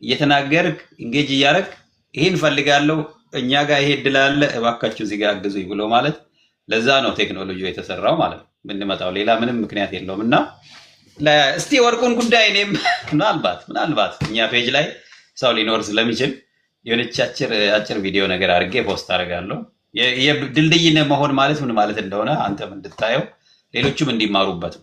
እየተናገርክ ኢንጌጅ እያደረግ ይህን ፈልጋለሁ፣ እኛ ጋር ይሄ እድል አለ፣ እባካችሁ እዚህ ጋር አግዙኝ ብሎ ማለት። ለዛ ነው ቴክኖሎጂ የተሰራው ማለት ነው። የምንመጣው ሌላ ምንም ምክንያት የለውም። እና እስቲ ወርቁን ጉዳይ እኔም ምናልባት እኛ ፔጅ ላይ ሰው ሊኖር ስለሚችል የሆነች አጭር ቪዲዮ ነገር አድርጌ ፖስት አደርጋለሁ። ድልድይ መሆን ማለት ምን ማለት እንደሆነ አንተም እንድታየው ሌሎችም እንዲማሩበት።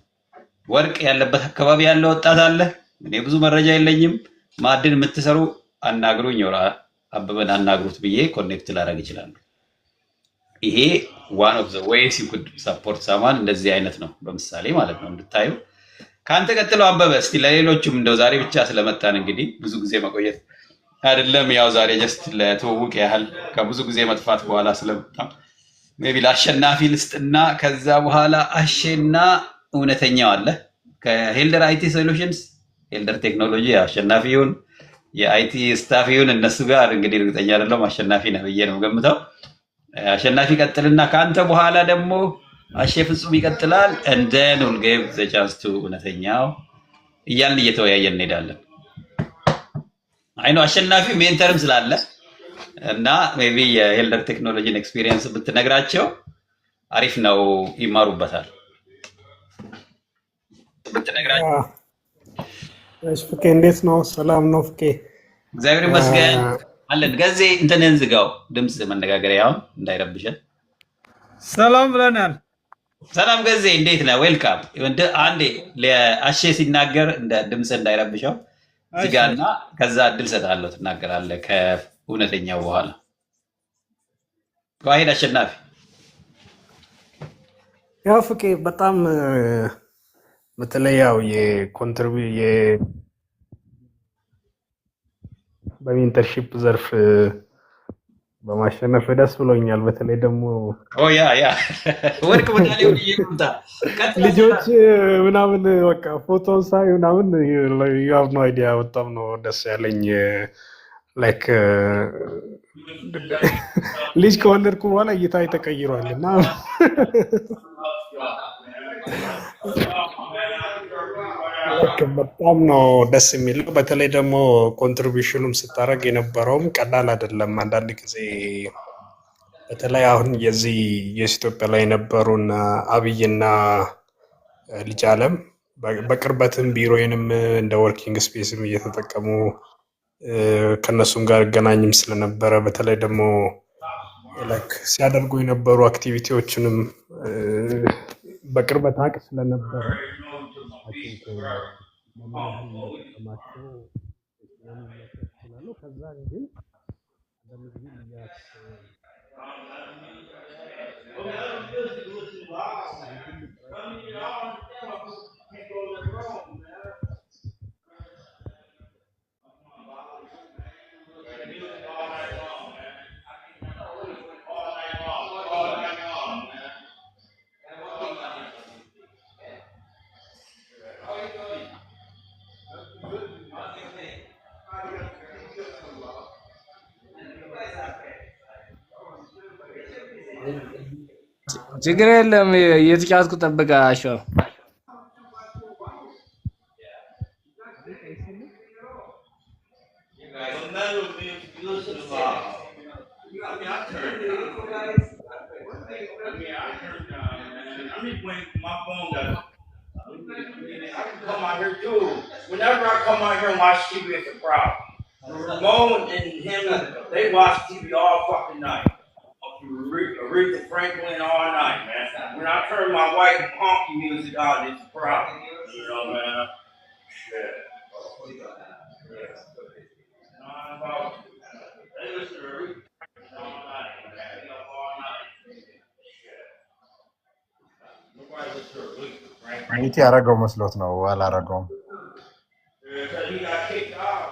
ወርቅ ያለበት አካባቢ ያለ ወጣት አለ። እኔ ብዙ መረጃ የለኝም። ማዕድን የምትሰሩ አናግሩኝ፣ አበበን አናግሩት ብዬ ኮኔክት ላደርግ ይችላሉ። ይሄ ዋን ኦፍ ዘ ዌይስ ዩ ኩድ ሰፖርት ሰማን እንደዚህ አይነት ነው በምሳሌ ማለት ነው እንድታዩ። ከአንተ ቀጥሎ አበበ እስቲ ለሌሎችም እንደው ዛሬ ብቻ ስለመጣን እንግዲህ ብዙ ጊዜ መቆየት አይደለም፣ ያው ዛሬ ጀስት ለትውውቅ ያህል ከብዙ ጊዜ መጥፋት በኋላ ስለመጣ ሜይ ቢ ለአሸናፊ ልስጥና ከዛ በኋላ አሸና እውነተኛው አለ ከሄልደር አይቲ ሶሉሽንስ ሄልደር ቴክኖሎጂ አሸናፊ ይሁን የአይቲ ስታፍ ይሁን እነሱ ጋር እንግዲህ እርግጠኛ አይደለም። አሸናፊ ነህ ብዬ ነው ገምተው። አሸናፊ ቀጥልና ከአንተ በኋላ ደግሞ አሸ ፍጹም ይቀጥላል። እንደን ዊል ጊቭ ዘ ቻንስ ቱ እውነተኛው እያልን እየተወያየን እንሄዳለን። አይ ነው አሸናፊ ሜንተርም ስላለ እና ሜይ ቢ የሄልደር ቴክኖሎጂን ኤክስፒሪየንስ ብትነግራቸው አሪፍ ነው፣ ይማሩበታል ብትነግራቸው። እሺ ፍቄ እንዴት ነው? ሰላም ነው ፍቄ? እግዚአብሔር ይመስገን አለን። ገዜ እንትንህን ዝጋው፣ ድምፅ መነጋገሪያ አሁን እንዳይረብሸን። ሰላም ብለናል። ሰላም ገዜ እንዴት ነህ? ዌልካም። አንዴ አሼ ሲናገር እንደ ድምፅ እንዳይረብሸው ዝጋና ከዛ እድል ሰጣለሁ ትናገራለህ ከእውነተኛው በኋላ። ጓሄድ አሸናፊ። ያው ፍቄ በጣም በተለይ ያው በሜንተርሺፕ ዘርፍ በማሸነፍ ደስ ብሎኛል። በተለይ ደግሞ ያ ወርቅ ሜዳሊያውን እየመጣ ልጆች ምናምን በቃ ፎቶን ሳይ ምናምን ያው ነው አይዲያ በጣም ነው ደስ ያለኝ። ላይክ ልጅ ከወለድኩ በኋላ እይታ ተቀይሯል እና በጣም ነው ደስ የሚለው። በተለይ ደግሞ ኮንትሪቢሽኑም ስታደርግ የነበረውም ቀላል አይደለም። አንዳንድ ጊዜ በተለይ አሁን የዚህ የኢትዮጵያ ላይ የነበሩን አብይና ልጅ አለም በቅርበትም ቢሮዬንም እንደ ወርኪንግ ስፔስም እየተጠቀሙ ከነሱም ጋር እገናኝም ስለነበረ በተለይ ደግሞ ሲያደርጉ የነበሩ አክቲቪቲዎችንም በቅርበት አቅ ስለነበረ ከዛ ግን ችግር የለም እየተጫወትኩ ጠብቀህ አሸው I can come out here too. Whenever I come out here and watch TV, it's a problem. Ramon and him, they watch TV all fucking night. Aretha Franklin all night, man. When I turn my white honky music on, it's a problem. You know, man. Shit. They listen to Aretha all night, man. They up all night. Shit. Nobody listens to Aretha Franklin. ሚቲ ያረገው መስሎት ነው አላረገውም። Because he got kicked out.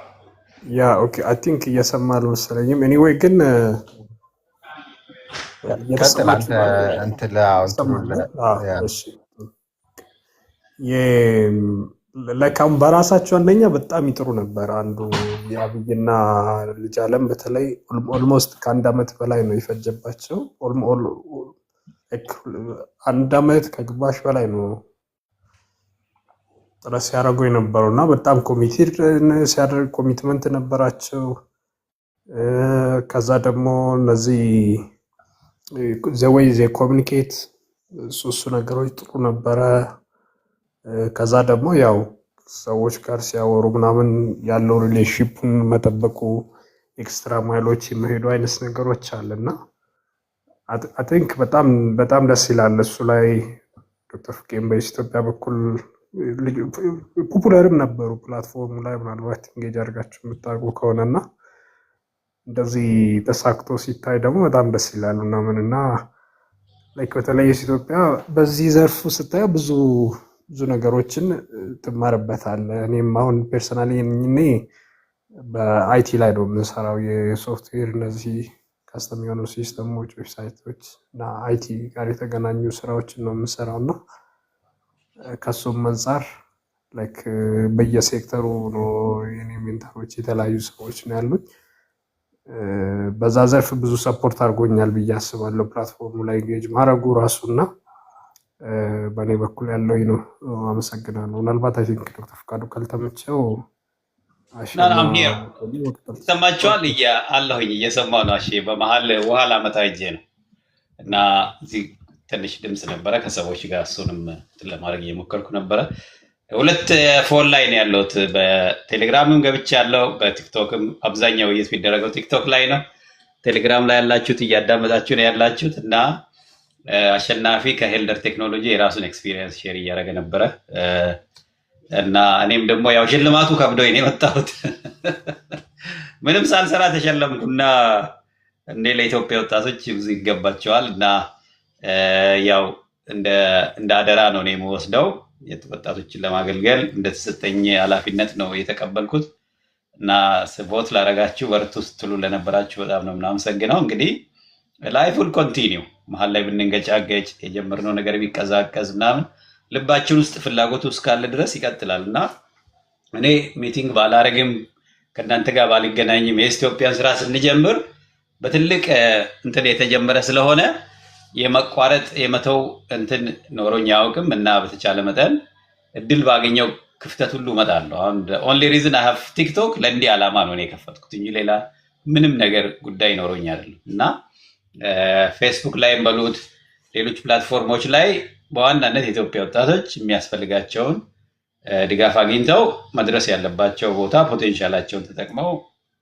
ያ ኦኬ አይ ቲንክ እየሰማ አልመሰለኝም። ኤኒዌይ ግን ቀጥል አንተ እንትን ለአውንቱ እሺ ለካም በራሳቸው አንደኛ በጣም ይጥሩ ነበር። አንዱ የአብይና ልጅ አለም በተለይ ኦልሞስት ከአንድ አመት በላይ ነው የፈጀባቸው። አንድ አመት ከግማሽ በላይ ነው ጥረት ሲያደርጉ የነበረው እና በጣም ኮሚትመንት ነበራቸው። ከዛ ደግሞ እነዚህ ዘወይ ኮሚኒኬት እሱ ነገሮች ጥሩ ነበረ። ከዛ ደግሞ ያው ሰዎች ጋር ሲያወሩ ምናምን ያለው ሪሌሽንሺፑን መጠበቁ ኤክስትራ ማይሎች የሚሄዱ አይነት ነገሮች አለና አይ ቲንክ በጣም ደስ ይላል። እሱ ላይ ዶክተር ፍቄም በኢትዮጵያ በኩል ፖፑላርም ነበሩ ፕላትፎርሙ ላይ ምናልባት ኢንጌጅ አድርጋችሁ የምታውቁ ከሆነና እንደዚህ ተሳክቶ ሲታይ ደግሞ በጣም ደስ ይላል ምናምንና ላይክ በተለይ ኢትዮጵያ በዚህ ዘርፉ ስታየው ብዙ ነገሮችን ትማርበታለህ። እኔም አሁን ፐርሰናሊ እኔ በአይቲ ላይ ነው የምሰራው። የሶፍትዌር እነዚህ ካስተም የሆኑ ሲስተሞች፣ ዌብሳይቶች እና አይቲ ጋር የተገናኙ ስራዎችን ነው የምሰራውና ከሱም አንፃር ላይክ በየሴክተሩ ነው የኔ ሜንተሮች የተለያዩ ሰዎች ነው ያሉት። በዛ ዘርፍ ብዙ ሰፖርት አድርጎኛል ብዬ አስባለሁ። ፕላትፎርሙ ላይ ኢንጌጅ ማድረጉ ራሱና በእኔ በኩል ያለው ነው። አመሰግናለሁ። ምናልባት አይ ቲንክ ዶክተር ፍቃዱ ካልተመቸው ሰማችኋል? አለሁኝ እየሰማሁ ነው። እሺ በመሀል ውሃ ላመጣ ሂጄ ነው እና እዚህ ትንሽ ድምፅ ነበረ ከሰዎች ጋር እሱንም ለማድረግ እየሞከርኩ ነበረ። ሁለት ፎን ላይ ነው ያለሁት። በቴሌግራምም ገብቼ ያለው በቲክቶክም አብዛኛው ውይይት የሚደረገው ቲክቶክ ላይ ነው። ቴሌግራም ላይ ያላችሁት እያዳመጣችሁ ነው ያላችሁት እና አሸናፊ ከሄልደር ቴክኖሎጂ የራሱን ኤክስፒሪየንስ ሼር እያደረገ ነበረ እና እኔም ደግሞ ያው ሽልማቱ ከብዶኝ ነው የመጣሁት። ምንም ሳልሰራ ተሸለምኩና እንደ ለኢትዮጵያ ወጣቶች ብዙ ይገባቸዋል እና ያው እንደ አደራ ነው እኔ የምወስደው ወጣቶችን ለማገልገል እንደተሰጠኝ ኃላፊነት ነው የተቀበልኩት እና ስቦት ላረጋችሁ በርቱ ስትሉ ለነበራችሁ በጣም ነው የምናመሰግነው። እንግዲህ ላይፍ ዊል ኮንቲኒው። መሀል ላይ ብንንገጫገጭ የጀመርነው ነገር ቢቀዛቀዝ ምናምን ልባችን ውስጥ ፍላጎቱ እስካለ ድረስ ይቀጥላል እና እኔ ሚቲንግ ባላረግም ከእናንተ ጋር ባልገናኝም የኢትዮጵያን ስራ ስንጀምር በትልቅ እንትን የተጀመረ ስለሆነ የመቋረጥ የመተው እንትን ኖሮኝ አያውቅም እና በተቻለ መጠን እድል ባገኘው ክፍተት ሁሉ እመጣለሁ። አሁን ኦንሊ ሪዝን አይ ሃቭ ቲክቶክ ለእንዲህ ዓላማ ነው እኔ የከፈትኩት እንጂ ሌላ ምንም ነገር ጉዳይ ኖሮኝ አይደለም እና ፌስቡክ ላይም በሉት ሌሎች ፕላትፎርሞች ላይ በዋናነት የኢትዮጵያ ወጣቶች የሚያስፈልጋቸውን ድጋፍ አግኝተው መድረስ ያለባቸው ቦታ ፖቴንሻላቸውን ተጠቅመው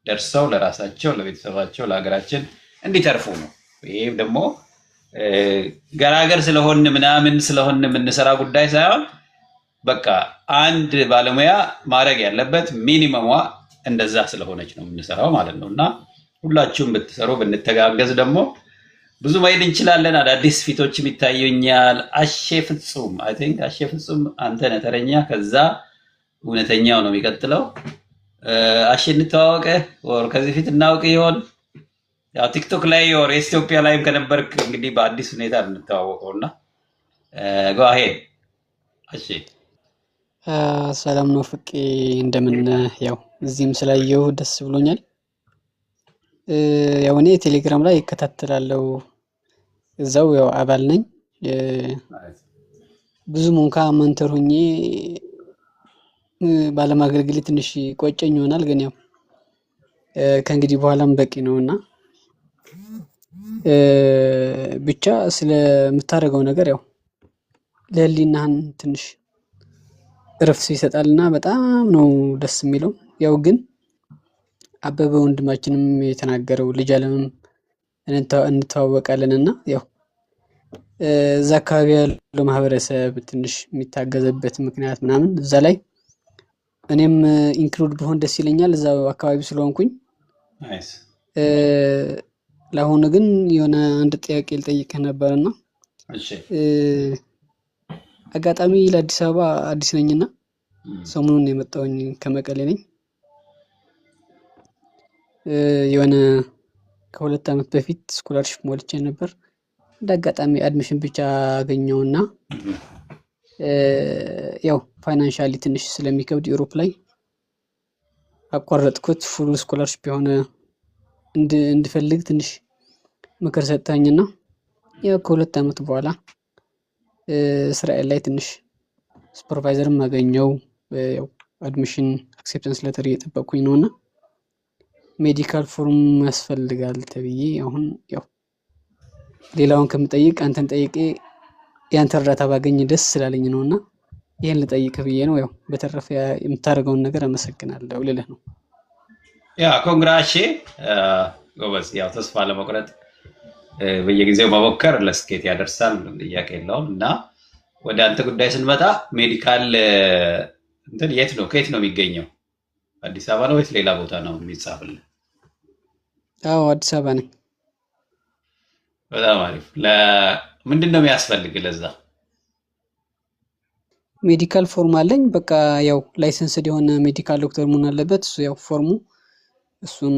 ደርሰው ለራሳቸው፣ ለቤተሰባቸው፣ ለሀገራችን እንዲተርፉ ነው። ይሄም ደግሞ ገራገር ስለሆን ምናምን ስለሆን የምንሰራ ጉዳይ ሳይሆን በቃ አንድ ባለሙያ ማድረግ ያለበት ሚኒመሟ እንደዛ ስለሆነች ነው የምንሰራው ማለት ነው እና ሁላችሁም ብትሰሩ ብንተጋገዝ ደግሞ ብዙ ማይድ እንችላለን። አዳዲስ ፊቶችም ይታዩኛል። አሼ ፍጹም አይ ቲንክ አሼ ፍጹም አንተ ነህ ተረኛ፣ ከዛ እውነተኛው ነው የሚቀጥለው። አሼ እንተዋወቀ ወር ከዚህ ፊት እናውቅ ይሆን? ያው ቲክቶክ ላይ ወር ኢትዮጵያ ላይም ከነበርክ እንግዲህ በአዲስ ሁኔታ እንተዋወቀውና ጎ አሄድ። እሺ ሰላም ነው ፍቄ፣ እንደምን ያው እዚህም ስላየው ደስ ብሎኛል። ያው እኔ ቴሌግራም ላይ እከታተላለሁ፣ እዛው ያው አባል ነኝ። ብዙም እንኳን መንተር ሆኜ ባለማገልገሌ ትንሽ ቆጨኝ ይሆናል። ግን ያው ከእንግዲህ በኋላም በቂ ነውና ብቻ ስለምታደርገው ነገር ያው ለህሊናህን ትንሽ እረፍት ይሰጣልና በጣም ነው ደስ የሚለው። ያው ግን አበበ ወንድማችንም የተናገረው ልጅ አለምም እንተዋወቃለንና ያው እዛ አካባቢ ያለው ማህበረሰብ ትንሽ የሚታገዘበት ምክንያት ምናምን እዛ ላይ እኔም ኢንክሉድ ብሆን ደስ ይለኛል እዛው አካባቢ ስለሆንኩኝ። ናይስ። ለአሁኑ ግን የሆነ አንድ ጥያቄ ልጠይቅህ ነበርና እሺ። አጋጣሚ ለአዲስ አበባ አዲስ ነኝና ሰሞኑን የመጣሁኝ ከመቀሌ ነኝ። የሆነ ከ2 ዓመት በፊት ስኮላርሺፕ ሞልቼ ነበር። እንደ አጋጣሚ አድሚሽን ብቻ አገኘውና ያው ፋይናንሻሊ ትንሽ ስለሚከብድ ዩሮፕ ላይ አቋረጥኩት። ፉል ስኮላርሺፕ የሆነ እንድፈልግ ትንሽ ምክር ሰጣኝና ያው ከ2 ዓመት በኋላ እስራኤል ላይ ትንሽ ሱፐርቫይዘርም አገኘው። ያው አድሚሽን አክሴፕታንስ ሌተር እየጠበቅኩኝ ነውና ሜዲካል ፎርም ያስፈልጋል ተብዬ አሁን ያው ሌላውን ከምጠይቅ አንተን ጠይቄ ያንተ እርዳታ ባገኝ ደስ ስላለኝ ነውና ይሄን ልጠይቅ ብዬ ነው። ያው በተረፈ የምታደርገውን ነገር አመሰግናለሁ ልልህ ነው። ያ ኮንግራቼ ጎበዝ። ያው ተስፋ ለመቁረጥ በየጊዜው መሞከር ለስኬት ያደርሳል፣ ጥያቄ የለውም። እና ወደ አንተ ጉዳይ ስንመጣ ሜዲካል እንትን የት ነው ከየት ነው የሚገኘው? አዲስ አበባ ነው ወይስ ሌላ ቦታ ነው የሚጻፍልህ? አዎ አዲስ አበባ ነኝ። በጣም አሪፍ። ለምንድን ነው የሚያስፈልግ ለዛ? ሜዲካል ፎርም አለኝ። በቃ ያው ላይሰንስድ የሆነ ሜዲካል ዶክተር መሆን አለበት። እሱ ያው ፎርሙ እሱን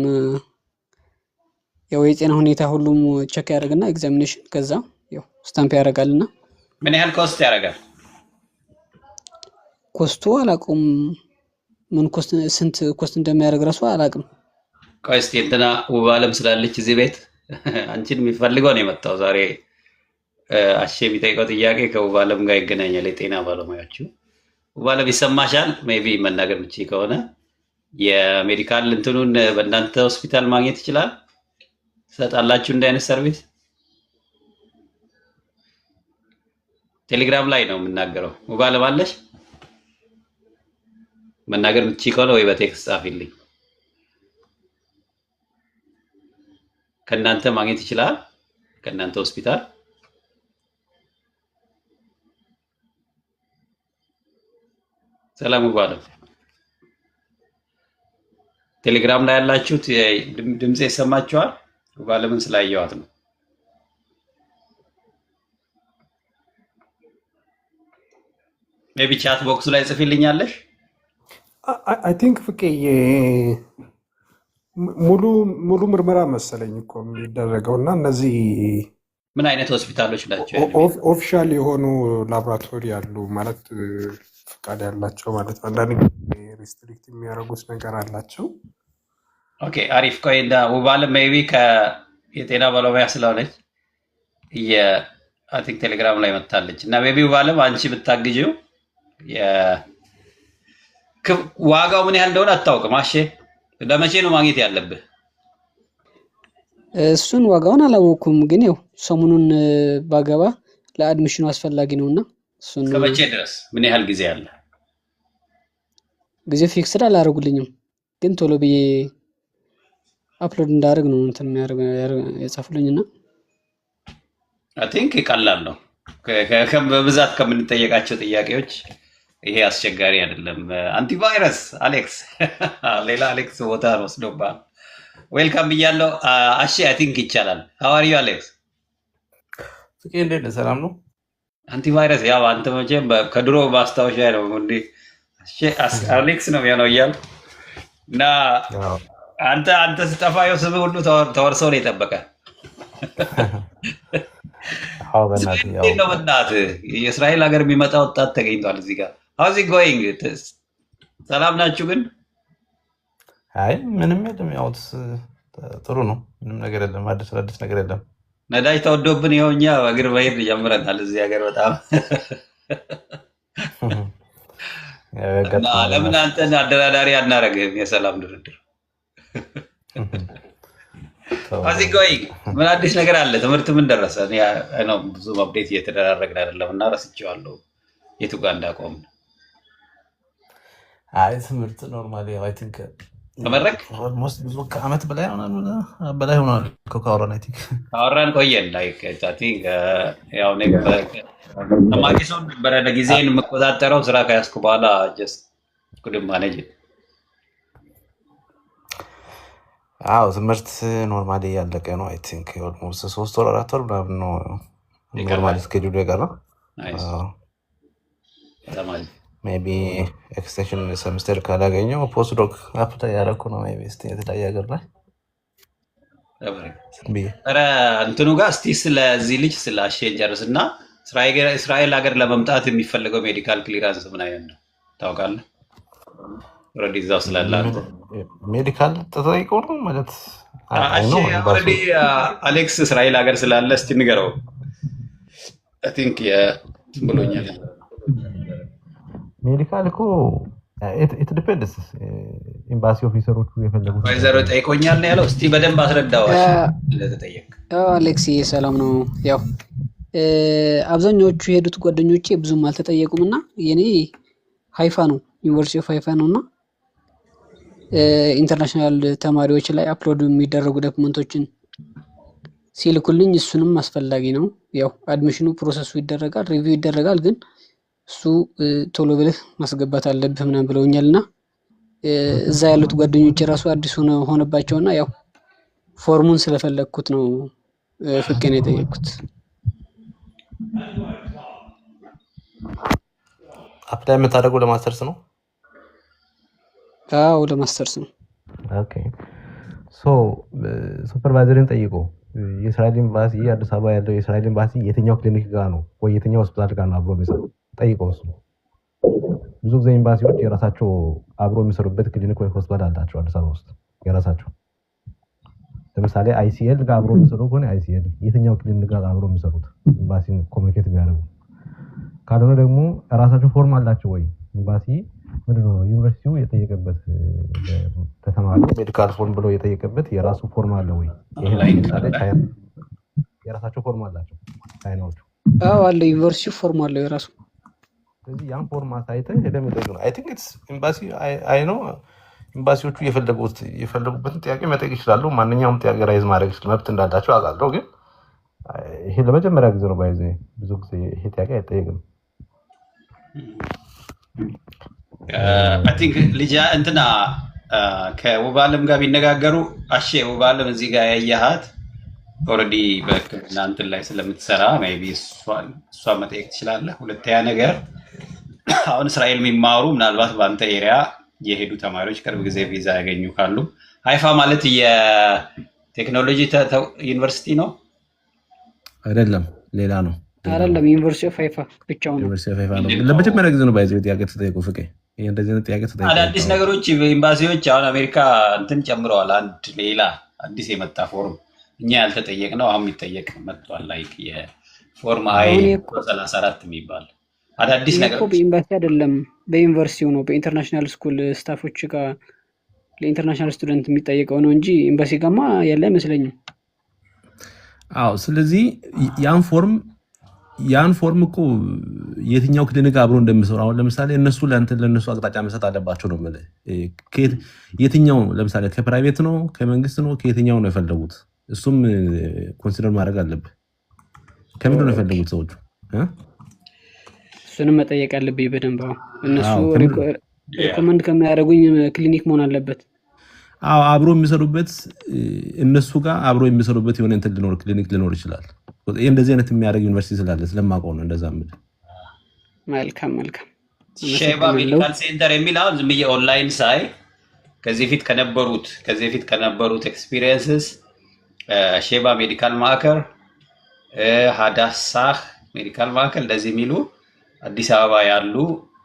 ያው የጤና ሁኔታ ሁሉም ቼክ ያደርግና ኤግዛሚኔሽን ከዛ ያው ስታምፕ ያደርጋልና። ምን ያህል ኮስት ያደርጋል? ኮስቱ አላውቅም። ምን ኮስት ስንት ኮስት እንደሚያደርግ ራሱ አላውቅም። ቆይ እስኪ እንትና ውብ አለም ስላለች እዚህ ቤት አንቺን የሚፈልገው ነው የመጣው ዛሬ። አሼ የሚጠይቀው ጥያቄ ከውብ አለም ጋር ይገናኛል። የጤና ባለሙያዎቹ ውብ አለም ይሰማሻል? ሜቢ መናገር ብቻ ከሆነ የሜዲካል እንትኑን በእናንተ ሆስፒታል ማግኘት ይችላል? ትሰጣላችሁ እንደ አይነት ሰርቪስ? ቴሌግራም ላይ ነው የምናገረው። ውብ አለም አለሽ? መናገር ብቻ ከሆነ ወይ በቴክስት ጻፊልኝ። ከእናንተ ማግኘት ይችላል? ከእናንተ ሆስፒታል? ሰላም ውብ አለም። ቴሌግራም ላይ ያላችሁት ድምጼ ይሰማችኋል? ውብ አለምን ስላየዋት ነው። ሜቢ ቻት ቦክሱ ላይ ጽፊልኛለሽ? አይ ቲንክ ፍቄ ሙሉ ምርመራ መሰለኝ እኮ የሚደረገው እና እነዚህ ምን አይነት ሆስፒታሎች ናቸው? ኦፊሻል የሆኑ ላቦራቶሪ ያሉ ማለት ፍቃድ ያላቸው ማለት ነው። አንዳንድ ጊዜ ሪስትሪክት የሚያደርጉት ነገር አላቸው። ኦኬ አሪፍ። ቆይ እንዳ ውብ አለም ሜቢ የጤና ባለሙያ ስለሆነች አይ ቲንክ ቴሌግራም ላይ መታለች እና ሜቢ ውብ አለም አንቺ ብታግዢው ዋጋው ምን ያህል እንደሆነ አታውቅም። አሼ ለመቼ ነው ማግኘት ያለብህ? እሱን ዋጋውን አላወኩም፣ ግን ያው ሰሞኑን ባገባ ለአድሚሽኑ አስፈላጊ ነውና እሱን ከመቼ ድረስ ምን ያህል ጊዜ አለ? ጊዜ ፊክስድ አላደረጉልኝም፣ ግን ቶሎ ብዬ አፕሎድ እንዳደርግ ነው እንትን የጻፉልኝና አይ ቲንክ ቀላል ነው። በብዛት ከምንጠየቃቸው ጥያቄዎች ይሄ አስቸጋሪ አይደለም። አንቲቫይረስ አሌክስ ሌላ አሌክስ ቦታ ነው ወስዶብሃል። ዌልካም ብያለሁ። አሺ አይ ቲንክ ይቻላል። ሃው አር ዩ አሌክስ? ፍቄ እንዴት ነህ? ሰላም ነው። አንቲቫይረስ ያው አንተ መቼም ከድሮ ማስታወሻ ነው እንዴ አሌክስ ነው የሚሆነው እያልኩ እና አንተ ስጠፋ የው ስምህ ሁሉ ተወርሰው ነው የጠበቀ። ነው በእናትህ የእስራኤል ሀገር የሚመጣ ወጣት ተገኝቷል እዚህ ጋር። ሀውዚ ጎይንግ ሰላም ናችሁ ግን? አይ ምንም የለም፣ ያው ጥሩ ነው። ምንም ነገር የለም፣ አዲስ ነገር የለም። ነዳጅ ተወዶብን ይኸው እኛ በእግር መሄድ ጀምረናል እዚህ ሀገር በጣም እና ለምን አንተን አደራዳሪ አናረግህም? የሰላም ድርድር አዚጎይ ምን አዲስ ነገር አለ? ትምህርት ምን ደረሰ? እኔ ነው ብዙ አፕዴት እየተደራረግን አይደለም እና ረስቼዋለሁ የቱ ጋር እንዳቆም። አይ ትምህርት ኖርማሊ አይ ቲንክ ተመረቅ ኦልሞስት ብዙ ከዓመት በላይ ሆኗል ካወራን። አይ ቲንክ ካወራን ቆየን። ላይክ አይ ቲንክ ያው ነገር ተማሪ ሰው ነበረ ለጊዜን የምቆጣጠረው ስራ ከያዝኩ በኋላ ጀስት ኩድም ማኔጅ። አዎ ትምህርት ኖርማሊ ያለቀ ነው። አይ ቲንክ ኦልሞስት 3 ወር 4 ወር ምናምን ነው ኖርማሊ ስኬጁል የቀረው። ናይስ ተማሪ ሜቢ ኤክስቴንሽን ሰምስተር ካላገኘው ፖስት ዶክ አፕላይ ያደረኩ ነው። ሜቢ እስቲ የተለያየ ሀገር ላይ ኧረ እንትኑ ጋር እስቲ ስለዚህ ልጅ ስለ አሼን ጨርስና እስራኤል ሀገር ለመምጣት የሚፈልገው ሜዲካል ክሊራንስ ምን አይነት ነው ታውቃለህ? ኦልሬዲ እዛው ስላለ ሜዲካል ተጠይቀው ነው ማለት ኦልሬዲ አሌክስ እስራኤል ሀገር ስላለ እስቲ ንገረው። አይ ቲንክ ብሎኛል። ሜዲካል እኮ ኢት ዲፔንድስ ኤምባሲ ኦፊሰሮቹ የፈለጉት ወይዘሮ ጠይቆኛል ነው ያለው። እስቲ በደንብ አስረዳው ለተጠየቅ። አሌክስ ሰላም ነው። ያው አብዛኛዎቹ የሄዱት ጓደኞቼ ብዙም አልተጠየቁም እና የኔ ሃይፋ ነው ዩኒቨርሲቲ ኦፍ ሃይፋ ነውና ኢንተርናሽናል ተማሪዎች ላይ አፕሎድ የሚደረጉ ዶክመንቶችን ሲልኩልኝ እሱንም አስፈላጊ ነው። ያው አድሚሽኑ ፕሮሰሱ ይደረጋል፣ ሪቪው ይደረጋል፣ ግን እሱ ቶሎ ብለህ ማስገባት አለብህ ምናምን ብለውኛልና እዛ ያሉት ጓደኞቼ ራሱ አዲስ ሆነባቸውና ያው ፎርሙን ስለፈለግኩት ነው ፍቄን የጠየቅኩት። አፕላይ የምታደርገው ለማስተርስ ነው? አዎ ለማስተርስ ነው። ኦኬ ሶ ሱፐርቫይዘርን ጠይቆ የእስራኤል ኤምባሲ አዲስ አበባ ያለው የእስራኤል ኤምባሲ የትኛው ክሊኒክ ጋር ነው ወይ የትኛው ሆስፒታል ጋር ነው አብሮ የሚሰራው ጠይቀው። እሱ ብዙ ጊዜ ኤምባሲዎች የራሳቸው አብሮ የሚሰሩበት ክሊኒክ ወይ ሆስፒታል አላቸው አዲስ አበባ ውስጥ የራሳቸው። ለምሳሌ አይሲኤል ጋር አብሮ የሚሰሩ ከሆነ አይሲኤል የትኛው ክሊኒክ ጋር አብሮ የሚሰሩት ኤምባሲን ኮሚኒኬት ቢያደርጉ፣ ካልሆነ ደግሞ ራሳቸው ፎርም አላቸው ወይ ኤምባሲ ምንድነው ዩኒቨርሲቲው የጠየቀበት ተተማሪ ሜዲካል ፎርም ብሎ የጠየቀበት የራሱ ፎርም አለ ወይ? ይሄ ለምሳሌ ቻይና የራሳቸው ፎርም አላቸው ቻይናዎቹ። አዎ አለ ዩኒቨርሲቲው ፎርም አለው የራሱ። ስለዚህ ያን ፎርም አሳይተህ ሄደህ መጠየቅ ነው። አይ ቲንክ ኢትስ ኤምባሲ አይ ኖ ኤምባሲዎቹ የፈለጉበትን ጥያቄ መጠየቅ ይችላሉ። ማንኛውም ጥያቄ ራይዝ ማድረግ መብት እንዳላቸው አውቃለሁ። ግን ይሄ ለመጀመሪያ ጊዜ ነው ባይዘ ብዙ ጊዜ ይሄ ጥያቄ አይጠየቅም። አይ ቲንክ ልጅ እንትና ከውባለም ጋር ቢነጋገሩ አሼ ውባለም እዚህ ጋር ያያሃት ኦልሬዲ በሕክምና እንትን ላይ ስለምትሰራ ሜይ ቢ እሷ መጠየቅ ትችላለህ። ሁለተኛ ነገር አሁን እስራኤል የሚማሩ ምናልባት በአንተ ኤሪያ የሄዱ ተማሪዎች ቅርብ ጊዜ ቪዛ ያገኙ ካሉ ሃይፋ ማለት የቴክኖሎጂ ዩኒቨርሲቲ ነው አይደለም? ሌላ ነው አይደለም? ዩኒቨርሲቲ ኦፍ ሃይፋ ብቻውን ዩኒቨርሲቲ ኦፍ ሃይፋ ነው። ለመጀመሪያ ጊዜ ነው ባይዘው ጥያቄ ተጠይቆ ፍቄ ይሄ እንደዚህ ነው ጥያቄ ተጠይቆ አዳዲስ ነገሮች ኤምባሲዎች አሁን አሜሪካ እንትን ጨምረዋል። አንድ ሌላ አዲስ የመጣ ፎርም እኛ ያልተጠየቅነው አሁን የሚጠየቅ መጥቷል። ላይክ የፎርም አይ 34 የሚባል አዳዲስ ነገር እኮ በኤምባሲ አይደለም በዩኒቨርሲቲው ነው በኢንተርናሽናል ስኩል ስታፎች ጋር ለኢንተርናሽናል ስቱደንት የሚጠየቀው ነው እንጂ ኤምባሲ ጋማ ያለ አይመስለኝም። አዎ ስለዚህ ያን ፎርም እኮ የትኛው ክሊኒክ አብሮ እንደሚሰሩ አሁን ለምሳሌ እነሱ ለእነሱ አቅጣጫ መስጠት አለባቸው ነው የምልህ። የትኛው ለምሳሌ ከፕራይቬት ነው ከመንግስት ነው ከየትኛው ነው የፈለጉት? እሱም ኮንሲደር ማድረግ አለብህ። ከምንድን ነው የፈለጉት ሰዎቹ? እሱንም መጠየቅ አለብኝ በደንብ። እነሱ ሪኮመንድ ከሚያደርጉኝ ክሊኒክ መሆን አለበት። አዎ አብሮ የሚሰሩበት እነሱ ጋር አብሮ የሚሰሩበት የሆነ እንትን ሊኖር ክሊኒክ ሊኖር ይችላል። ይሄ እንደዚህ አይነት የሚያደርግ ዩኒቨርሲቲ ስላለ ስለማውቀው ነው እንደዛ የምልህ። መልካም ሼባ ሜዲካል ሴንተር የሚል አሁን ዝም ብዬ ኦንላይን ሳይ ከዚህ ፊት ከነበሩት ኤክስፒሪየንስስ ሼባ ሜዲካል ማዕከል፣ ሀዳሳህ ሜዲካል ማዕከል እንደዚህ የሚሉ አዲስ አበባ ያሉ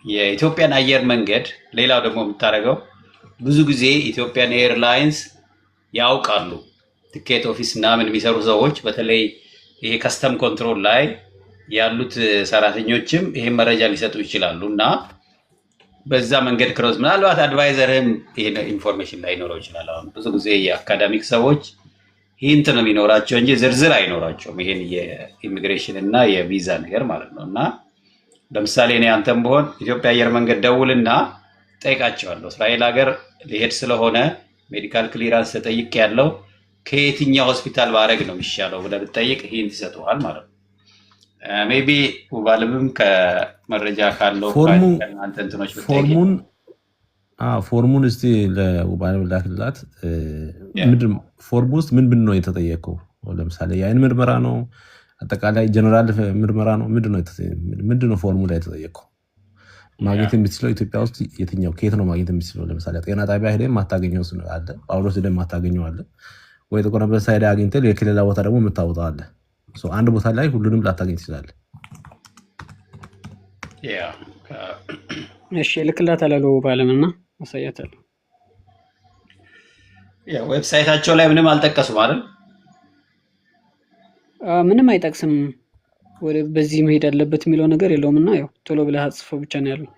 የኢትዮጵያን አየር መንገድ። ሌላው ደግሞ የምታደርገው ብዙ ጊዜ ኢትዮጵያን ኤርላይንስ ያውቃሉ ትኬት ኦፊስ ምናምን የሚሰሩ ሰዎች በተለይ ይሄ ከስተም ኮንትሮል ላይ ያሉት ሰራተኞችም ይሄን መረጃ ሊሰጡ ይችላሉ እና በዛ መንገድ ክሮስ ምናልባት አድቫይዘርም ይሄን ኢንፎርሜሽን ላይ ኖረው ይችላል። አሁን ብዙ ጊዜ የአካዳሚክ ሰዎች ሂንት ነው የሚኖራቸው እንጂ ዝርዝር አይኖራቸውም። ይሄን የኢሚግሬሽን እና የቪዛ ነገር ማለት ነው። እና ለምሳሌ እኔ አንተም ብሆን ኢትዮጵያ አየር መንገድ ደውልና ጠይቃቸዋለሁ። እስራኤል ሀገር ሊሄድ ስለሆነ ሜዲካል ክሊራንስ ተጠይቅ ያለው ከየትኛው ሆስፒታል ባረግ ነው የሚሻለው ብለህ ብትጠይቅ ሂንት ይሰጡሃል ማለት ነው። ሜይ ቢ ባለምም ከመረጃ ካለው ከእናንተ እንትኖች ብትጠይቅ ፎርሙን እስቲ ለባለም ላክላት። ፎርሙ ውስጥ ምን ነው የተጠየቀው? ለምሳሌ የአይን ምርመራ ነው? አጠቃላይ ጀነራል ምርመራ ነው? ምንድን ነው ፎርሙ ላይ የተጠየቀው? ማግኘት የምትችለው ኢትዮጵያ ውስጥ የትኛው ከየት ነው ማግኘት የምትችለው? ለምሳሌ ጤና ጣቢያ ሄደህ ማታገኘው አለ፣ ጳውሎስ ሄደህ ማታገኘው አለ፣ ወይ ጥቁር አንበሳ ሄደህ አግኝተህ የክልላ ቦታ ደግሞ የምታወጣው አለ። አንድ ቦታ ላይ ሁሉንም ላታገኝ ትችላለህ። እሺ እልክላታለሁ ባለምና አሳያታለሁ። ዌብሳይታቸው ላይ ምንም አልጠቀሱም አይደል? ምንም አይጠቅስም። ወደ በዚህ መሄድ አለበት የሚለው ነገር የለውም እና ያው ቶሎ ብለህ አጽፈው ብቻ ነው ያለው።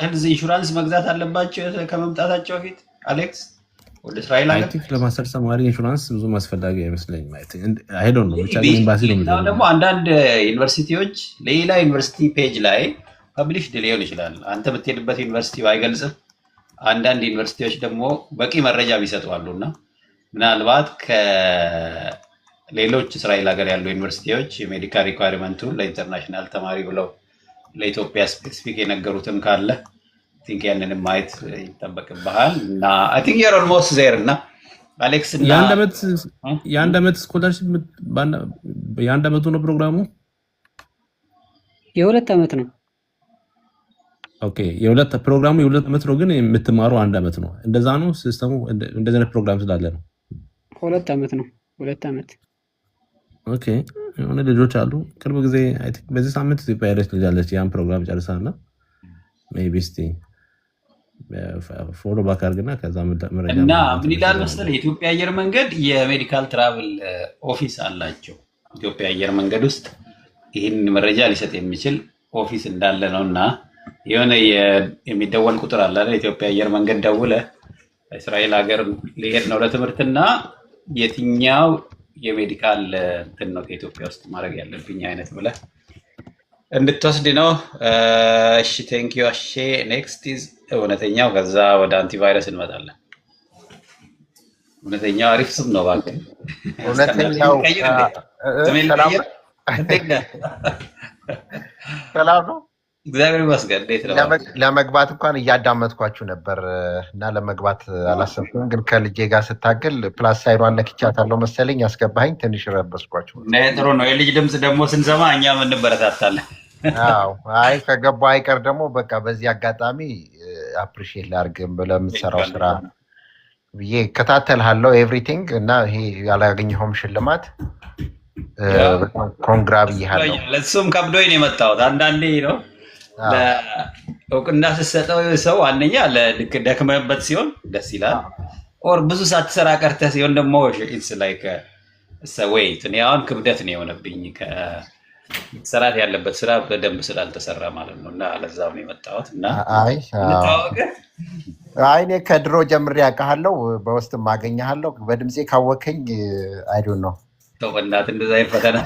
ሄልዝ ኢንሹራንስ መግዛት አለባቸው ከመምጣታቸው በፊት አሌክስ ወደ እስራኤል ሀገር ለማስተር ተማሪ ኢንሹራንስ ብዙ አስፈላጊ አይመስለኝም። አይ ዶንት ኖ ብቻ ግን ኤምባሲ ነው የሚለው። ደግሞ አንዳንድ ዩኒቨርሲቲዎች ሌላ ዩኒቨርሲቲ ፔጅ ላይ ፐብሊሽድ ሊሆን ይችላል። አንተ የምትሄድበት ዩኒቨርሲቲ ባይገልጽም አንዳንድ ዩኒቨርሲቲዎች ደግሞ በቂ መረጃ ቢሰጡአሉና ምናልባት ከሌሎች እስራኤል ሀገር ያሉ ዩኒቨርሲቲዎች የሜዲካል ሪኳየርመንቱን ለኢንተርናሽናል ተማሪ ብለው ለኢትዮጵያ ስፔሲፊክ የነገሩትን ካለ ቲንክ ያንንም ማየት ይጠበቅብሃል። እና አይ ቲንክ ዩር ኦልሞስት ዜር እና አሌክስ እና የአንድ ዓመት ስኮላርሺፕ የአንድ ዓመቱ ነው ፕሮግራሙ? የ2 ዓመት ነው። ኦኬ ፕሮግራሙ የ2 ዓመት ነው፣ ግን የምትማሩ 1 ዓመት ነው። እንደዛ ነው ሲስተሙ። እንደዚህ አይነት ፕሮግራም ስላለ ነው 2 ዓመት ነው። 2 ዓመት ኦኬ። የሆነ ልጆች አሉ ቅርብ ጊዜ አይ ቲንክ በዚህ ሳምንት ኢትዮጵያ ሄደች ልጅ አለች። ያን ፕሮግራም ጨርሳና ሜይ ቢ እስቲ ፎሎ ባክ አድርግና ከዛ መረጃ እና ምን ይላል መሰለህ የኢትዮጵያ አየር መንገድ የሜዲካል ትራቭል ኦፊስ አላቸው። ኢትዮጵያ አየር መንገድ ውስጥ ይህን መረጃ ሊሰጥ የሚችል ኦፊስ እንዳለ ነውና የሆነ የሚደወል ቁጥር አለ አይደል? ኢትዮጵያ አየር መንገድ ደውለህ እስራኤል ሀገር ሊሄድ ነው ለትምህርትና የትኛው የሜዲካል እንትን ነው ከኢትዮጵያ ውስጥ ማድረግ ያለብኝ አይነት ብለህ እንድትወስድ ነው። እሺ ቴንክ ዩ አሼ። ኔክስት ኢዝ እውነተኛው፣ ከዛ ወደ አንቲቫይረስ እንመጣለን። እውነተኛው አሪፍ ስም ነው እባክህ። እውነተኛው ሰላም ነው። እግዚአብሔር ይመስገን። እንዴት ነው? ለመግባት እንኳን እያዳመጥኳችሁ ነበር እና ለመግባት አላሰብኩም፣ ግን ከልጄ ጋር ስታገል ፕላስ ሳይኗን ነክቻታለሁ መሰለኝ ያስገባኝ። ትንሽ ረበስኳችሁ። ጥሩ ነው። የልጅ ድምፅ ደግሞ ስንሰማ እኛም እንበረታታለን። አዎ አይ ከገባ አይቀር ደግሞ በቃ በዚህ አጋጣሚ አፕሪሺየት ላድርግም ለምትሰራው ስራ ብዬ እከታተልሃለሁ ኤቭሪቲንግ። እና ይሄ ያላገኘኸውም ሽልማት ኮንግራ ብዬሃለሁ። ለእሱም ከብዶኝ ነው የመጣሁት። አንዳንዴ ነው እውቅና ስትሰጠው ሰው አንደኛ ደክመህበት ሲሆን ደስ ይላል፣ ኦር ብዙ ሳትሰራ ቀርተህ ሲሆን ደግሞ ኢትስ ላይክ ወይት እኔ አሁን ክብደት ነው የሆነብኝ ሰራት ያለበት ስራ በደንብ ስላልተሰራ ማለት ነው። እና ለዛው ነው የመጣሁት። እና አይ እኔ ከድሮ ጀምሬ አውቃለሁ፣ በውስጥም አገኘሃለሁ። በድምጼ ካወከኝ አይ ዶንት ኖ ተው በእናትህ እንደዛ ይፈተና።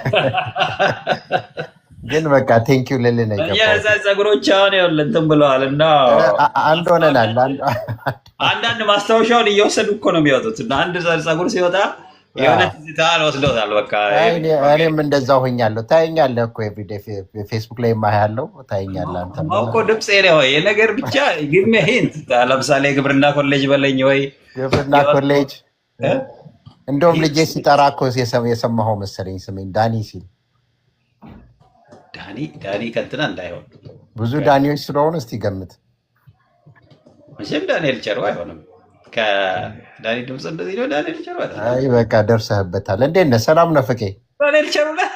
ግን በቃ ቴንክ ዩ ልልህ ነው የገባሁት። የዛ ፀጉሮች አሁን ይኸውልህ እንትን ብለዋል እና አንድ ሆነናል። አንዳንድ ማስታወሻውን እየወሰዱ እኮ ነው የሚወጡት። እና አንድ ፀጉር ሲወጣ የሆነ ትዝታ ወስዶታል። በቃ እኔም እንደዛው ሆኛለሁ። ታየኛለህ እኮ ኤቭሪዴ ፌስቡክ ላይ የማያለው ታየኛለህ አንተ እኮ ድምፅ ነው የነገር ብቻ ግን ሂንት ለምሳሌ ግብርና ኮሌጅ በለኝ ወይ ግብርና ኮሌጅ እንደውም ልጄ ሲጠራ እኮ የሰማኸው መሰለኝ ስሜን ዳኒ ሲል። ዳኒ ከእንትና እንዳይሆን ብዙ ዳኒዎች ስለሆኑ እስቲ ገምት። መቼም ዳንኤል ቸሩ አይሆንም። ከዳኒ ድምፅ እንደዚህ ነው። ዳንኤል ቸሩ አይደለም። አይ በቃ ደርሰህበታል። እንዴት ነህ? ሰላም ነው ፍቄ? ዳንኤል ቸሩ ነህ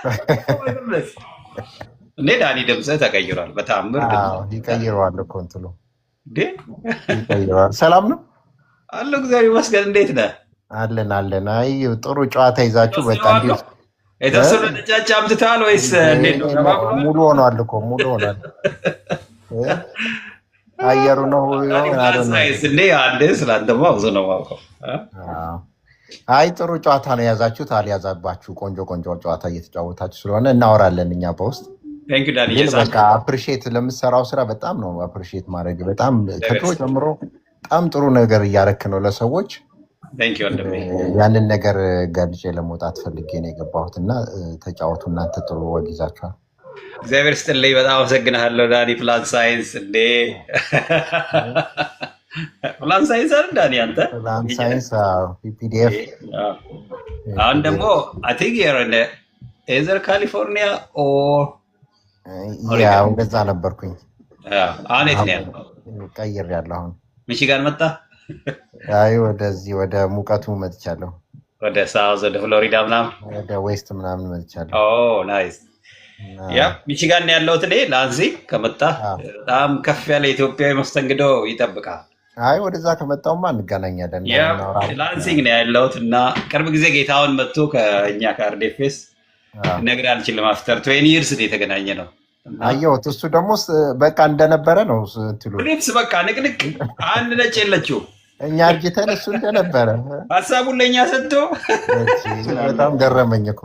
እንዴ? ዳኒ ድምፅ ተቀይሯል። በታምር ይቀይረዋል እኮ እንትኑ እንዴ? ይቀይረዋል። ሰላም ነው አለ። እግዚአብሔር ይመስገን። እንዴት ነህ? አለን አለን። አይ ጥሩ ጨዋታ ይዛችሁ በቃ እንዲሁ የተወሰኑ ነጫጭ አምጥተዋል ወይስ እንዴት ነው? ሙሉ ሆኗል እኮ ሙሉ ሆኗል። አየሩ ነው ሳይንስ እንዴ አንዴ ስላንተማ ብዙ ነው የማውቀው። አይ ጥሩ ጨዋታ ነው የያዛችሁት። አልያዛባችሁ ቆንጆ ቆንጆ ጨዋታ እየተጫወታችሁ ስለሆነ እናወራለን እኛ በውስጥ። በቃ አፕሪሺየት ለምትሰራው ስራ በጣም ነው አፕሪሺየት ማድረግ። በጣም ከድሮ ጀምሮ በጣም ጥሩ ነገር እያረክ ነው ለሰዎች። ያንን ነገር ገልጬ ለመውጣት ፈልጌ ነው የገባሁት እና ተጫወቱ እናንተ ጥሩ ወግ ይዛችኋል። እግዚአብሔር ይስጥልኝ። በጣም አመሰግናለሁ ዳኒ። ፕላን ሳይንስ እንዴ ፕላን ሳይንስ አይደል ዳኒ? አንተ ፕላን ሳይንስ ፒዲኤፍ። አሁን ደግሞ አይ ቲንክ you're in either California or ያው እንደዛ ነበርኩኝ። አሁን የት ነው ያለው? ቀይሬያለሁ። አሁን ሚቺጋን መጣ? አይ ወደዚህ ወደ ሙቀቱ መጥቻለሁ። ወደ ሳውዝ ወደ ፍሎሪዳ ምናምን ወደ ዌስት ምናምን መጥቻለሁ። ኦ ናይስ። ያ ሚቺጋን ነው ያለሁት እኔ። ላንሲ ከመጣ በጣም ከፍ ያለ ኢትዮጵያዊ መስተንግዶ ይጠብቃል። አይ ወደዛ ከመጣውማ እንገናኛለን። ላንሲንግ ነው ያለሁት እና ቅርብ ጊዜ ጌታውን መጥቶ ከእኛ ከአርዴፌስ ነገር አልችልም አፍተር 20 years የተገናኘ ነው። አየሁት። እሱ ደግሞ በቃ እንደነበረ ነው እንትሉ ልብስ በቃ ንቅንቅ አንድ ነጭ የለችው። እኛ እርጅተን እሱ እንደነበረ ሀሳቡን ለእኛ ሰጥቶ በጣም ገረመኝ እኮ።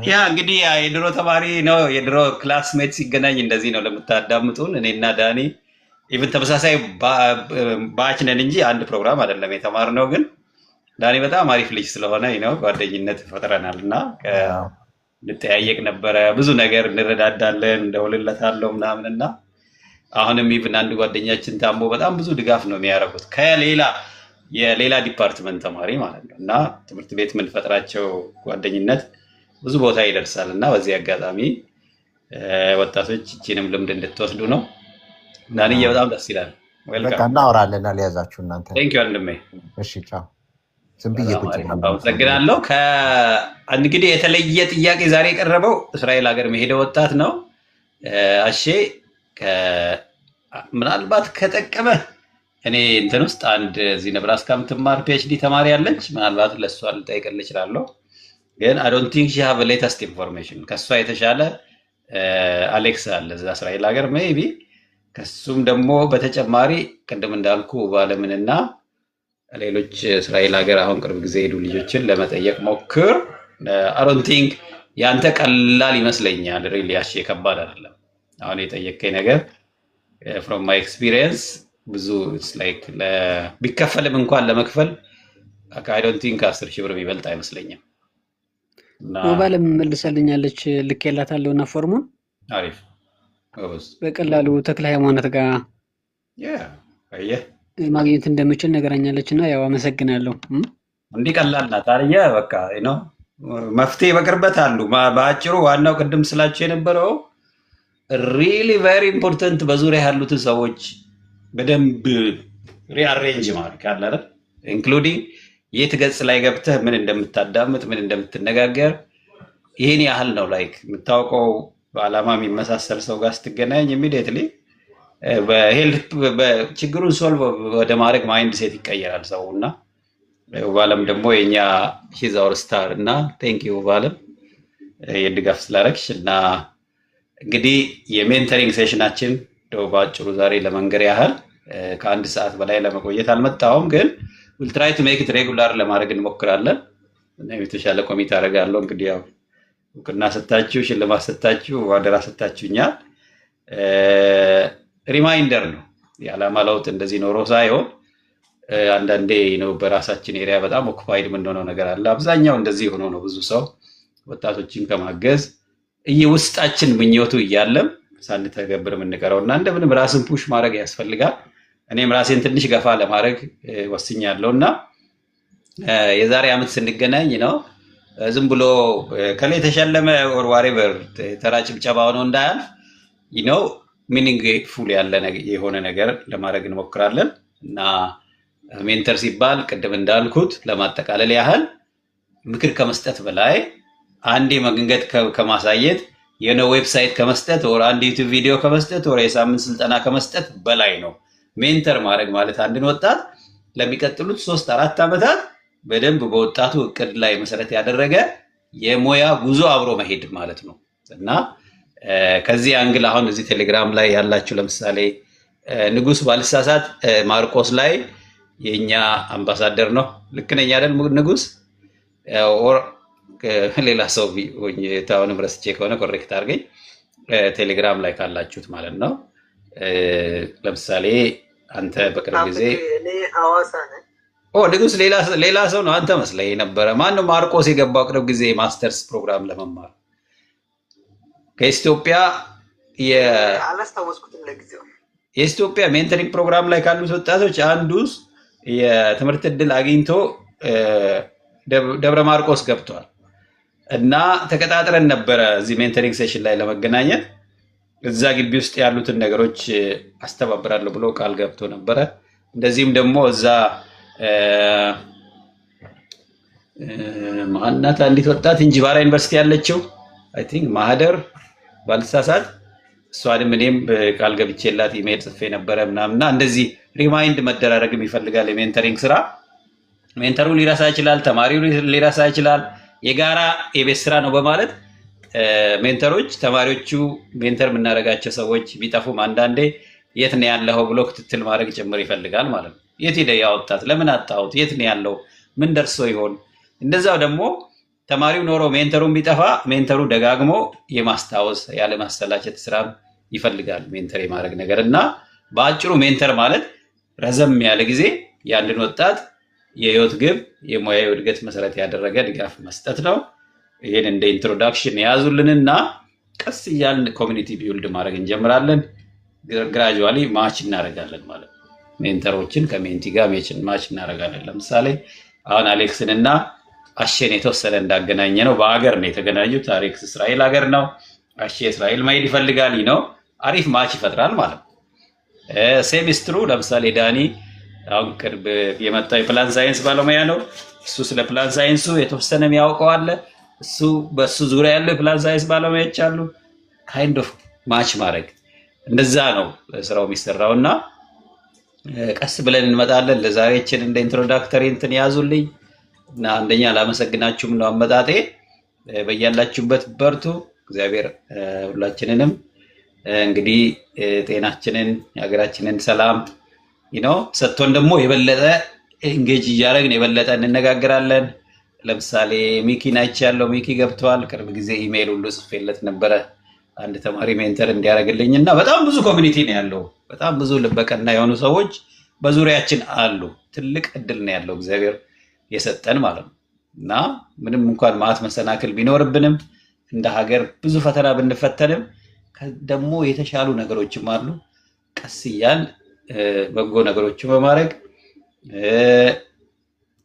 ያ እንግዲህ የድሮ ተማሪ ነው የድሮ ክላስሜት ሲገናኝ እንደዚህ ነው ለምታዳምጡን። እኔና ዳኒ ኢቭን ተመሳሳይ ባች ነን እንጂ አንድ ፕሮግራም አይደለም የተማርነው። ግን ዳኒ በጣም አሪፍ ልጅ ስለሆነ ነው ጓደኝነት ፈጥረናል እና እንጠያየቅ ነበረ። ብዙ ነገር እንረዳዳለን፣ እንደውልለታለሁ ምናምን እና አሁንም ኢቭን አንድ ጓደኛችን ታሞ በጣም ብዙ ድጋፍ ነው የሚያደርጉት የሌላ ዲፓርትመንት ተማሪ ማለት ነው። እና ትምህርት ቤት የምንፈጥራቸው ጓደኝነት ብዙ ቦታ ይደርሳል እና በዚህ አጋጣሚ ወጣቶች እቺንም ልምድ እንድትወስዱ ነው። ዳንዬ በጣም ደስ ይላል። በቃ እናወራለን። አልያዛችሁ እናንተ። ቴንኪው ወንድሜ። እሺ ቻው። ዝም ብዬ ቁጭ አመሰግናለሁ። እንግዲህ የተለየ ጥያቄ ዛሬ የቀረበው እስራኤል ሀገር መሄደ ወጣት ነው። አሼ ምናልባት ከጠቀመ እኔ እንትን ውስጥ አንድ እዚህ ነብራስካ የምትማር ፒኤችዲ ተማሪ ያለች ምናልባት ለእሷ ልጠይቅልህ እችላለሁ። ግን አይ ዶንት ቲንክ ሺ ሃቭ ሌተስት ኢንፎርሜሽን። ከእሷ የተሻለ አሌክስ አለ እዛ እስራኤል ሀገር ሜይቢ። ከሱም ደግሞ በተጨማሪ ቅድም እንዳልኩ ባለምንና ሌሎች እስራኤል ሀገር አሁን ቅርብ ጊዜ ሄዱ ልጆችን ለመጠየቅ ሞክር። አይ ዶንት ቲንክ ያንተ ቀላል ይመስለኛል። ሪሊ ያሽ ከባድ አይደለም። አሁን የጠየቀኝ ነገር ፍሮም ማይ ኤክስፒሪየንስ ብዙ ኢትስ ላይክ ቢከፈልም እንኳን ለመክፈል አይ ዶንት ቲንክ 10,000 ብር የሚበልጥ አይመስለኝም። ባለም መልሳልኛለች ልኬላታለሁ እና ፎርሙን አሪፍ በቀላሉ ተክለ ሃይማኖት ጋር ማግኘት እንደምችል ነገራኛለች እና ያው አመሰግናለሁ። እንዲህ ቀላል ናት አርየ በቃ ነው መፍትሄ በቅርበት አሉ። በአጭሩ ዋናው ቅድም ስላቸው የነበረው ሪሊ ቬሪ ኢምፖርታንት በዙሪያ ያሉትን ሰዎች በደንብ ሪአሬንጅ ማድረግ አለ አይደል? ኢንክሉዲንግ የት ገጽ ላይ ገብተህ ምን እንደምታዳምጥ ምን እንደምትነጋገር ይሄን ያህል ነው። ላይክ የምታውቀው በዓላማ የሚመሳሰል ሰው ጋር ስትገናኝ ኢሚዲየትሊ ችግሩን ሶልቭ ወደ ማድረግ ማይንድ ሴት ይቀየራል ሰው እና ባለም ደግሞ የኛ ሂዝ አወር ስታር እና ቴንክ ዩ ባለም የድጋፍ ስላረግሽ እና እንግዲህ የሜንተሪንግ ሴሽናችን በአጭሩ ዛሬ ለመንገር ያህል ከአንድ ሰዓት በላይ ለመቆየት አልመጣሁም፣ ግን ዊል ትራይ ቱ ሜክ ኢት ሬጉላር ለማድረግ እንሞክራለን እና የተሻለ ኮሚቴ አደርጋለሁ። እንግዲህ ያው እውቅና ሰጣችሁ ሽልማት ሰጣችሁ አደራ ሰጣችሁኛል። ሪማይንደር ነው የዓላማ ለውጥ እንደዚህ ኖሮ ሳይሆን አንዳንዴ ነው በራሳችን ኤሪያ በጣም ኦኩፓይድ የምንሆነው ነገር አለ። አብዛኛው እንደዚህ ሆኖ ነው ብዙ ሰው ወጣቶችን ከማገዝ ውስጣችን ምኞቱ እያለም ሳንተገብር የምንቀረው እና እንደምንም ራስን ፑሽ ማድረግ ያስፈልጋል። እኔም ራሴን ትንሽ ገፋ ለማድረግ ወስኛለሁ እና የዛሬ ዓመት ስንገናኝ ነው ዝም ብሎ ከላይ የተሸለመ ኦር ዋሬቨር ተራ ጭብጨባ ሆኖ እንዳያልፍ ነው ሚኒንግፉል ያለ የሆነ ነገር ለማድረግ እንሞክራለን እና ሜንተር ሲባል ቅድም እንዳልኩት ለማጠቃለል ያህል ምክር ከመስጠት በላይ አንዴ መገንገት ከማሳየት የሆነ ዌብሳይት ከመስጠት ወር አንድ ዩቲዩብ ቪዲዮ ከመስጠት ወር የሳምንት ስልጠና ከመስጠት በላይ ነው። ሜንተር ማድረግ ማለት አንድን ወጣት ለሚቀጥሉት 3-4 ዓመታት በደንብ በወጣቱ እቅድ ላይ መሰረት ያደረገ የሙያ ጉዞ አብሮ መሄድ ማለት ነው እና ከዚህ አንግል አሁን እዚህ ቴሌግራም ላይ ያላችሁ ለምሳሌ ንጉስ ባልሳሳት ማርቆስ ላይ የኛ አምባሳደር ነው። ልክ ነኝ አይደል ንጉስ? ኦር ሌላ ሰው ታውንም ረስቼ ከሆነ ኮሬክት አድርገኝ። ቴሌግራም ላይ ካላችሁት ማለት ነው። ለምሳሌ አንተ በቅርብ ጊዜ እኔ ሐዋሳ ነኝ። ንጉስ ሌላ ሰው ነው አንተ መስለኝ ነበረ። ማን ነው ማርቆስ የገባው ቅርብ ጊዜ ማስተርስ ፕሮግራም ለመማር ከኢትዮጵያ አላስታወስኩትም ለጊዜው። የኢትዮጵያ ሜንተሪንግ ፕሮግራም ላይ ካሉት ወጣቶች አንዱስ የትምህርት እድል አግኝቶ ደብረ ማርቆስ ገብቷል እና ተቀጣጥረን ነበረ እዚህ ሜንተሪንግ ሴሽን ላይ ለመገናኘት። እዛ ግቢ ውስጥ ያሉትን ነገሮች አስተባብራለሁ ብሎ ቃል ገብቶ ነበረ። እንደዚህም ደግሞ እዛ ማናት አንዲት ወጣት እንጂባራ ዩኒቨርሲቲ ያለችው አይ ቲንክ ማህደር ባልሳሳት እሷንም እኔም ቃል ገብቼላት ኢሜል ጽፌ ነበረ ምናምንና እንደዚህ ሪማይንድ መደራረግም ይፈልጋል። የሜንተሪንግ ስራ ሜንተሩ ሊረሳ ይችላል፣ ተማሪው ሊረሳ ይችላል። የጋራ የቤት ስራ ነው በማለት ሜንተሮች ተማሪዎቹ ሜንተር የምናደርጋቸው ሰዎች ቢጠፉም አንዳንዴ የት ነው ያለው ብሎ ክትትል ማድረግ ጭምር ይፈልጋል ማለት ነው። የት ሄደ ያወጣት? ለምን አጣሁት? የት ነው ያለው? ምን ደርሶ ይሆን? እንደዛው ደግሞ ተማሪው ኖሮ ሜንተሩን ቢጠፋ ሜንተሩ ደጋግሞ የማስታወስ ያለ ማሰላቸት ስራ ይፈልጋል ሜንተር የማድረግ ነገር እና በአጭሩ ሜንተር ማለት ረዘም ያለ ጊዜ የአንድን ወጣት የህይወት ግብ የሙያዊ እድገት መሰረት ያደረገ ድጋፍ መስጠት ነው። ይሄን እንደ ኢንትሮዳክሽን ያዙልንና ቀስ እያልን ኮሚኒቲ ቢውልድ ማድረግ እንጀምራለን። ግራጁዋሊ ማች እናደርጋለን ማለት ነው። ሜንተሮችን ከሜንቲ ጋር ማች እናደርጋለን። ለምሳሌ አሁን አሌክስን እና አሸን የተወሰነ እንዳገናኘ ነው። በአገር ነው የተገናኙት። አሌክስ እስራኤል ሀገር ነው፣ አሸ እስራኤል መሄድ ይፈልጋል ነው። አሪፍ ማች ይፈጥራል ማለት ነው። ሴሚስትሩ ለምሳሌ ዳኒ አሁን ቅርብ የመጣው የፕላን ሳይንስ ባለሙያ ነው። እሱ ስለ ፕላን ሳይንሱ የተወሰነ የሚያውቀው አለ። እሱ በሱ ዙሪያ ያለው የፕላን ሳይንስ ባለሙያዎች አሉ። ካይንድ ኦፍ ማች ማድረግ እንደዛ ነው ስራው የሚሰራው እና ቀስ ብለን እንመጣለን። ለዛሬችን እንደ ኢንትሮዳክተሪ እንትን ያዙልኝ እና አንደኛ ላመሰግናችሁም ነው አመጣጤ። በያላችሁበት በርቱ። እግዚአብሔር ሁላችንንም እንግዲህ ጤናችንን የሀገራችንን ሰላም ሰጥቶን ደግሞ የበለጠ ኤንጌጅ እያደረግን የበለጠ እንነጋገራለን። ለምሳሌ ሚኪን አይቻለሁ። ሚኪ ገብቷል። ቅርብ ጊዜ ኢሜይል ሁሉ ጽፌለት ነበረ አንድ ተማሪ ሜንተር እንዲያደርግልኝ እና በጣም ብዙ ኮሚኒቲ ነው ያለው። በጣም ብዙ ልበቀና የሆኑ ሰዎች በዙሪያችን አሉ። ትልቅ እድል ነው ያለው እግዚአብሔር የሰጠን ማለት ነው እና ምንም እንኳን ማት መሰናክል ቢኖርብንም እንደ ሀገር ብዙ ፈተና ብንፈተንም ደግሞ የተሻሉ ነገሮችም አሉ። ቀስ እያል በጎ ነገሮችን በማድረግ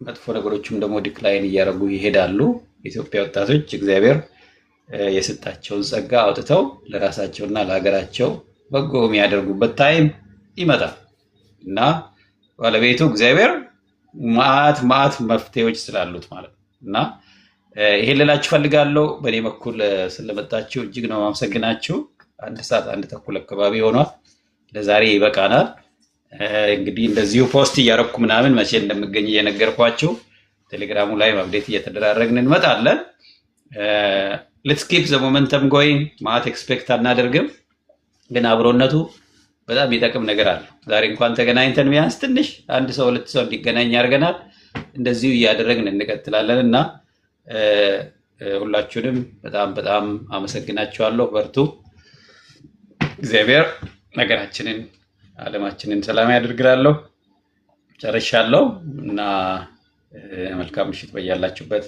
መጥፎ ነገሮችም ደግሞ ዲክላይን እያደረጉ ይሄዳሉ። ኢትዮጵያ ወጣቶች እግዚአብሔር የሰጣቸውን ጸጋ አውጥተው ለራሳቸውና ለሀገራቸው በጎ የሚያደርጉበት ታይም ይመጣል እና ባለቤቱ እግዚአብሔር ማአት መፍትሄዎች ስላሉት ማለት ነው እና ይሄን ልላችሁ ፈልጋለሁ። በእኔ በኩል ስለመጣችሁ እጅግ ነው ማመሰግናችሁ። 1 ሰዓት 1 ተኩል አካባቢ ሆኗል። ለዛሬ ይበቃናል። እንግዲህ እንደዚሁ ፖስት እያረኩ ምናምን መቼ እንደምገኝ እየነገርኳችሁ ቴሌግራሙ ላይ አፕዴት እየተደራረግን እንመጣለን። ሌትስ ኪፕ ዘ ሞመንተም ጎይንግ። ማት ኤክስፔክት አናደርግም፣ ግን አብሮነቱ በጣም የሚጠቅም ነገር አለ። ዛሬ እንኳን ተገናኝተን ቢያንስ ትንሽ 1 ሰው 2 ሰው እንዲገናኝ ያደርገናል። እንደዚሁ እያደረግን እንቀጥላለን እና ሁላችሁንም በጣም አመሰግናችኋለሁ። በርቱ። እግዚአብሔር ነገራችንን ዓለማችንን ሰላም ያድርግላለሁ። ጨርሻለሁ እና መልካም ምሽት በያላችሁበት።